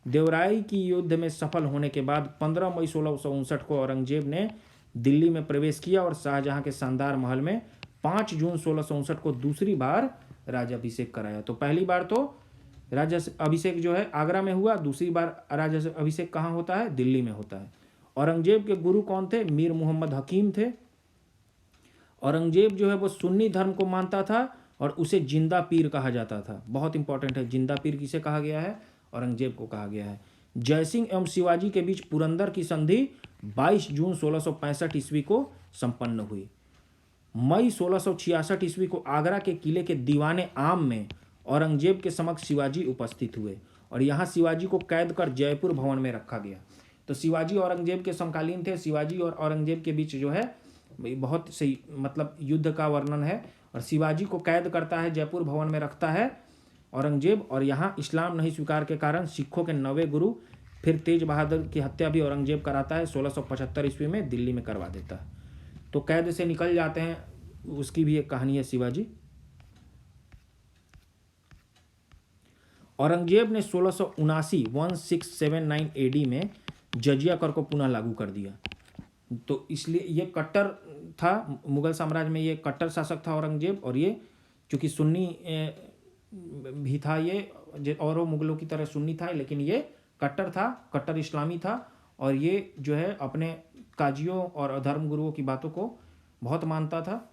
देवराई की युद्ध में सफल होने के बाद 15 मई 1659 को औरंगजेब ने दिल्ली में प्रवेश किया और शाहजहां के शानदार महल में 5 जून 1659 को दूसरी बार राज्याभिषेक कराया। तो पहली बार तो राज्य अभिषेक जो है आगरा में हुआ, दूसरी बार राज्य अभिषेक कहाँ होता है? दिल्ली में होता है। औरंगजेब के गुरु कौन थे? मीर मोहम्मद हकीम थे। औरंगजेब जो है वो सुन्नी धर्म को मानता था और उसे जिंदा पीर कहा जाता था। बहुत इंपॉर्टेंट है, जिंदा पीर किसे कहा गया है? औरंगजेब को कहा गया है। जयसिंह एवं शिवाजी के बीच पुरंदर की संधि 22 जून 1665 ईस्वी को संपन्न हुई। मई 1666 ईस्वी को आगरा के किले के दीवाने आम में औरंगजेब के समक्ष शिवाजी उपस्थित हुए और यहाँ शिवाजी को कैद कर जयपुर भवन में रखा गया। तो शिवाजी औरंगजेब के समकालीन थे। शिवाजी और औरंगजेब के बीच जो है बहुत सही मतलब युद्ध का वर्णन है और शिवाजी को कैद करता है, जयपुर भवन में रखता है औरंगजेब। और यहाँ इस्लाम नहीं स्वीकार के कारण सिखों के 9वें गुरु फिर तेज बहादुर की हत्या भी औरंगजेब कराता है। 1675 ईस्वी में दिल्ली में करवा देता है। तो कैद से निकल जाते हैं, उसकी भी एक कहानी है शिवाजी। औरंगजेब ने 1679 एडी में जजिया कर को पुनः लागू कर दिया। तो इसलिए ये कट्टर था, मुगल साम्राज्य में ये कट्टर शासक था औरंगजेब। और ये चूँकि सुन्नी भी था, ये और मुगलों की तरह सुन्नी था, लेकिन ये कट्टर था, कट्टर इस्लामी था। और ये जो है अपने काजियों और धर्म गुरुओं की बातों को बहुत मानता था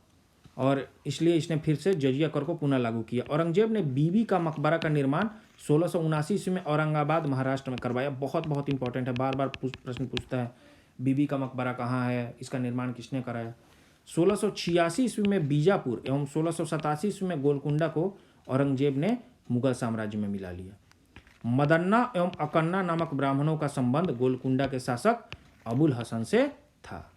और इसलिए इसने फिर से जजिया कर को पुनः लागू किया। औरंगजेब ने बीबी का मकबरा का निर्माण 1679 ईस्वी में औरंगाबाद महाराष्ट्र में करवाया। बहुत इंपॉर्टेंट है, बार बार प्रश्न पूछता है बीबी का मकबरा कहाँ है, इसका निर्माण किसने कराया। 1686 ईस्वी में बीजापुर एवं 1687 ईस्वी में गोलकुंडा को औरंगजेब ने मुगल साम्राज्य में मिला लिया। मदन्ना एवं अकन्ना नामक ब्राह्मणों का संबंध गोलकुंडा के शासक अबुल हसन से था।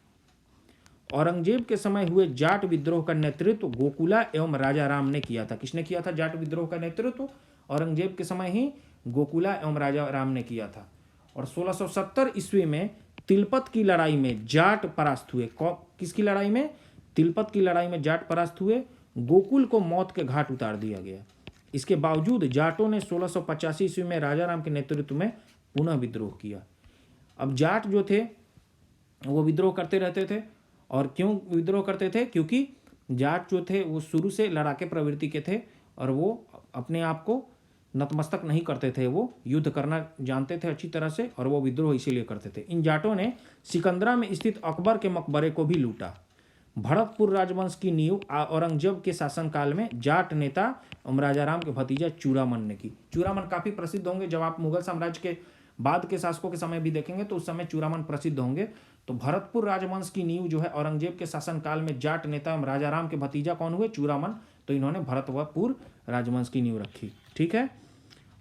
औरंगजेब के समय हुए जाट विद्रोह का नेतृत्व गोकुला एवं राजा राम ने किया था। किसने किया था जाट विद्रोह का नेतृत्व? औरंगजेब के समय ही गोकुला एवं राजा राम ने किया था। और 1670 ईस्वी में तिलपत की लड़ाई में जाट परास्त हुए। किसकी लड़ाई में? तिलपत की लड़ाई में जाट परास्त हुए। गोकुल को मौत के घाट उतार दिया गया। इसके बावजूद जाटों ने 1685 ईस्वी में राजा राम के नेतृत्व में पुनः विद्रोह किया। अब जाट जो थे वो विद्रोह करते रहते थे। और क्यों विद्रोह करते थे? क्योंकि जाट जो थे वो शुरू से लड़ाके प्रवृत्ति के थे और वो अपने आप को नतमस्तक नहीं करते थे, वो युद्ध करना जानते थे अच्छी तरह से और वो विद्रोह इसीलिए करते थे। इन जाटों ने सिकंदरा में स्थित अकबर के मकबरे को भी लूटा। भरतपुर राजवंश की नींव औरंगजेब के शासनकाल में जाट नेता राजाराम के भतीजा चूड़ामन ने की। चूड़ामन काफ़ी प्रसिद्ध होंगे, जब आप मुगल साम्राज्य के बाद के शासकों के समय भी देखेंगे तो उस समय चूड़ामन प्रसिद्ध होंगे। तो भरतपुर राजवंश की नींव जो है औरंगजेब के शासनकाल में जाट नेता राजाराम के भतीजा कौन हुए? चूड़ामन। तो इन्होंने भरतपुर राजवंश की नींव रखी। ठीक है।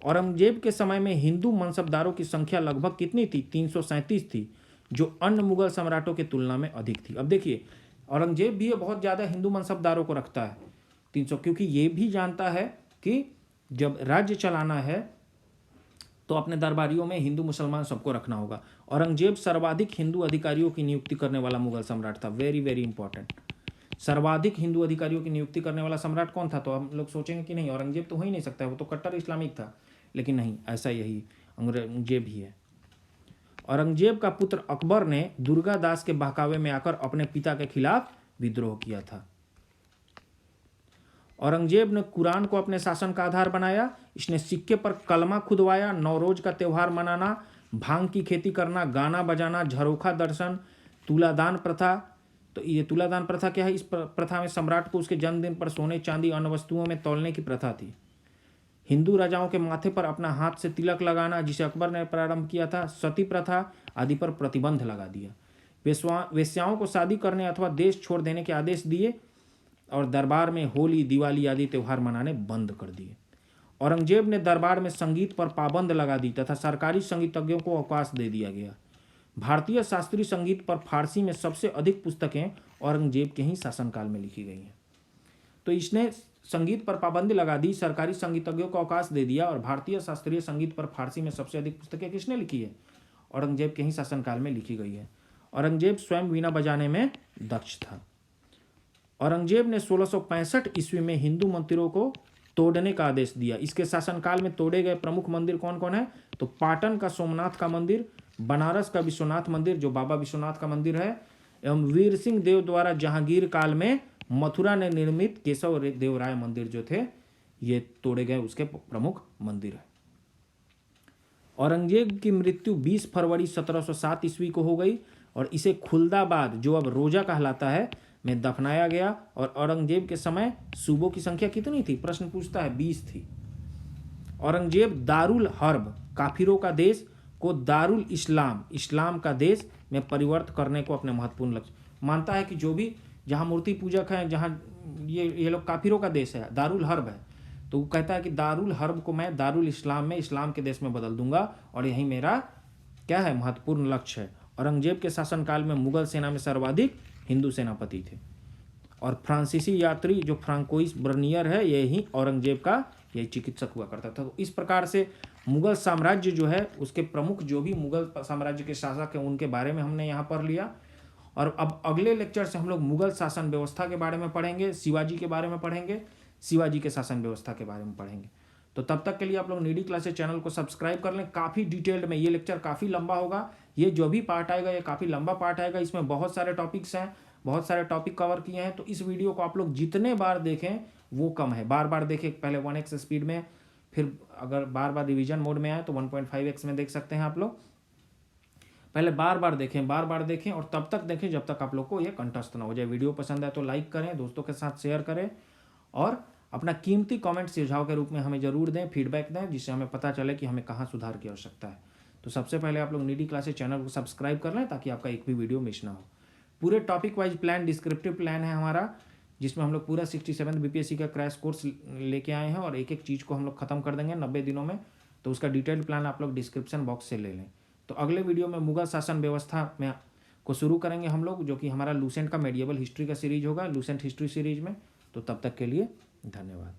औरंगजेब के समय में हिंदू मनसबदारों की संख्या लगभग कितनी थी? 337 थी, जो अन्य मुगल सम्राटों की तुलना में अधिक थी। अब देखिए औरंगजेब भी बहुत ज़्यादा हिंदू मनसबदारों को रखता है 300, क्योंकि ये भी जानता है कि जब राज्य चलाना है तो अपने दरबारियों में हिंदू मुसलमान सबको रखना होगा। औरंगजेब सर्वाधिक हिंदू अधिकारियों की नियुक्ति करने वाला मुगल सम्राट था। Very very important. सर्वाधिक हिंदू अधिकारियों की नियुक्ति करने वाला सम्राट कौन था? तो हम लोग सोचेंगे कि नहीं औरंगजेब तो हो ही नहीं सकता है, वो तो कट्टर इस्लामिक था, लेकिन नहीं, ऐसा यही औरंगजेब ही है। औरंगजेब का पुत्र अकबर ने दुर्गादास के बहकावे में आकर अपने पिता के खिलाफ विद्रोह किया था। औरंगजेब ने कुरान को अपने शासन का आधार बनाया। इसने सिक्के पर कलमा खुदवाया। नौरोज का त्यौहार मनाना, भांग की खेती करना, गाना बजाना, झरोखा दर्शन, तुलादान प्रथा। तो ये तुलादान प्रथा क्या है? इस प्रथा में सम्राट को उसके जन्मदिन पर सोने चांदी अन्य वस्तुओं में तौलने की प्रथा थी। हिंदू राजाओं के माथे पर अपना हाथ से तिलक लगाना, जिसे अकबर ने प्रारंभ किया था। सती प्रथा आदि पर प्रतिबंध लगा दिया। वेश्याओं को शादी करने अथवा देश छोड़ देने के आदेश दिए और दरबार में होली, दिवाली आदि त्यौहार मनाने बंद कर दिए। औरंगजेब ने दरबार में संगीत पर पाबंद लगा दी तथा सरकारी संगीतज्ञों को अवकाश दे दिया गया। भारतीय शास्त्रीय संगीत पर फारसी में सबसे अधिक पुस्तकें औरंगजेब के ही शासनकाल में लिखी गई हैं। तो इसने संगीत पर पाबंदी लगा दी, सरकारी संगीतज्ञों को अवकाश दे दिया और भारतीय शास्त्रीय संगीत पर फारसी में सबसे अधिक पुस्तकें किसने लिखी है? औरंगजेब के ही शासनकाल में लिखी गई है। औरंगजेब स्वयं वीणा बजाने में दक्ष था। औरंगजेब ने 1665 ईस्वी में हिंदू मंदिरों को तोड़ने का आदेश दिया। इसके शासनकाल में तोड़े गए प्रमुख मंदिर कौन कौन है? तो पाटन का सोमनाथ का मंदिर, बनारस का विश्वनाथ मंदिर जो बाबा विश्वनाथ का मंदिर है, एवं वीर सिंह देव द्वारा जहांगीर काल में मथुरा ने निर्मित केशव देव राय मंदिर जो थे ये तोड़े गए उसके प्रमुख मंदिर है। औरंगजेब की मृत्यु 20 फरवरी 1707 ईस्वी को हो गई और इसे खुलदाबाद जो अब रोजा कहलाता है में दफनाया गया। और औरंगजेब के समय सूबों की संख्या कितनी थी? प्रश्न पूछता है, 20 थी। औरंगजेब दारुल हर्ब काफिरों का देश को दारुल इस्लाम इस्लाम का देश में परिवर्तित करने को अपने महत्वपूर्ण लक्ष्य मानता है कि जो भी जहाँ मूर्ति पूजक हैं, जहाँ ये लोग काफिरों का देश है, दारुल हर्ब है, तो वो कहता है कि दारुल हर्ब को मैं दारुल इस्लाम में इस्लाम के देश में बदल दूंगा और यही मेरा क्या है महत्वपूर्ण लक्ष्य है। औरंगजेब के शासनकाल में मुगल सेना में सर्वाधिक हिंदू सेनापति थे और फ्रांसीसी यात्री जो फ्रांकोइस बर्नियर है यही औरंगजेब का यही चिकित्सक हुआ करता था। तो इस प्रकार से मुगल साम्राज्य जो है उसके प्रमुख जो भी मुगल साम्राज्य के शासक हैं उनके बारे में हमने यहाँ पढ़ लिया। और अब अगले लेक्चर से हम लोग मुगल शासन व्यवस्था के बारे में पढ़ेंगे, शिवाजी के बारे में पढ़ेंगे, शिवाजी के शासन व्यवस्था के बारे में पढ़ेंगे। तो तब तक के लिए आप लोग नीडी क्लासेस चैनल को सब्सक्राइब कर लें। काफ़ी डिटेल्ड में ये लेक्चर काफ़ी लंबा होगा, ये जो भी पार्ट आएगा ये काफ़ी लंबा पार्ट आएगा, इसमें बहुत सारे टॉपिक्स हैं, बहुत सारे टॉपिक कवर किए हैं। तो इस वीडियो को आप लोग जितने बार देखें वो कम है, बार बार देखें, पहले 1x स्पीड में, फिर अगर बार बार रिवीजन मोड में आए तो 1.5x में देख सकते हैं आप लोग। पहले बार बार देखें और तब तक देखें जब तक आप लोग को ये कंठस्थ ना हो जाए। वीडियो पसंद आए तो लाइक करें, दोस्तों के साथ शेयर करें और अपना कीमती कमेंट सुझाव के रूप में हमें जरूर दें, फीडबैक दें, जिससे हमें पता चले कि हमें कहाँ सुधार की आवश्यकता है। तो सबसे पहले आप लोग नीडी क्लासेस चैनल को सब्सक्राइब कर लें ताकि आपका एक भी वीडियो मिस ना हो। पूरे topic wise plan, descriptive plan है हमारा, जिसमें हम लोग पूरा 67 बीपीएससी का क्रैश कोर्स लेके आए हैं और एक एक चीज़ को हम लोग खत्म कर देंगे 90 दिनों में। तो उसका डिटेल्ड प्लान आप लोग डिस्क्रिप्शन बॉक्स से ले लें। तो अगले वीडियो में मुगल शासन व्यवस्था में को शुरू करेंगे हम लोग, जो कि हमारा लूसेंट का मेडिएवल हिस्ट्री का सीरीज होगा, लूसेंट हिस्ट्री सीरीज में। तो तब तक के लिए धन्यवाद।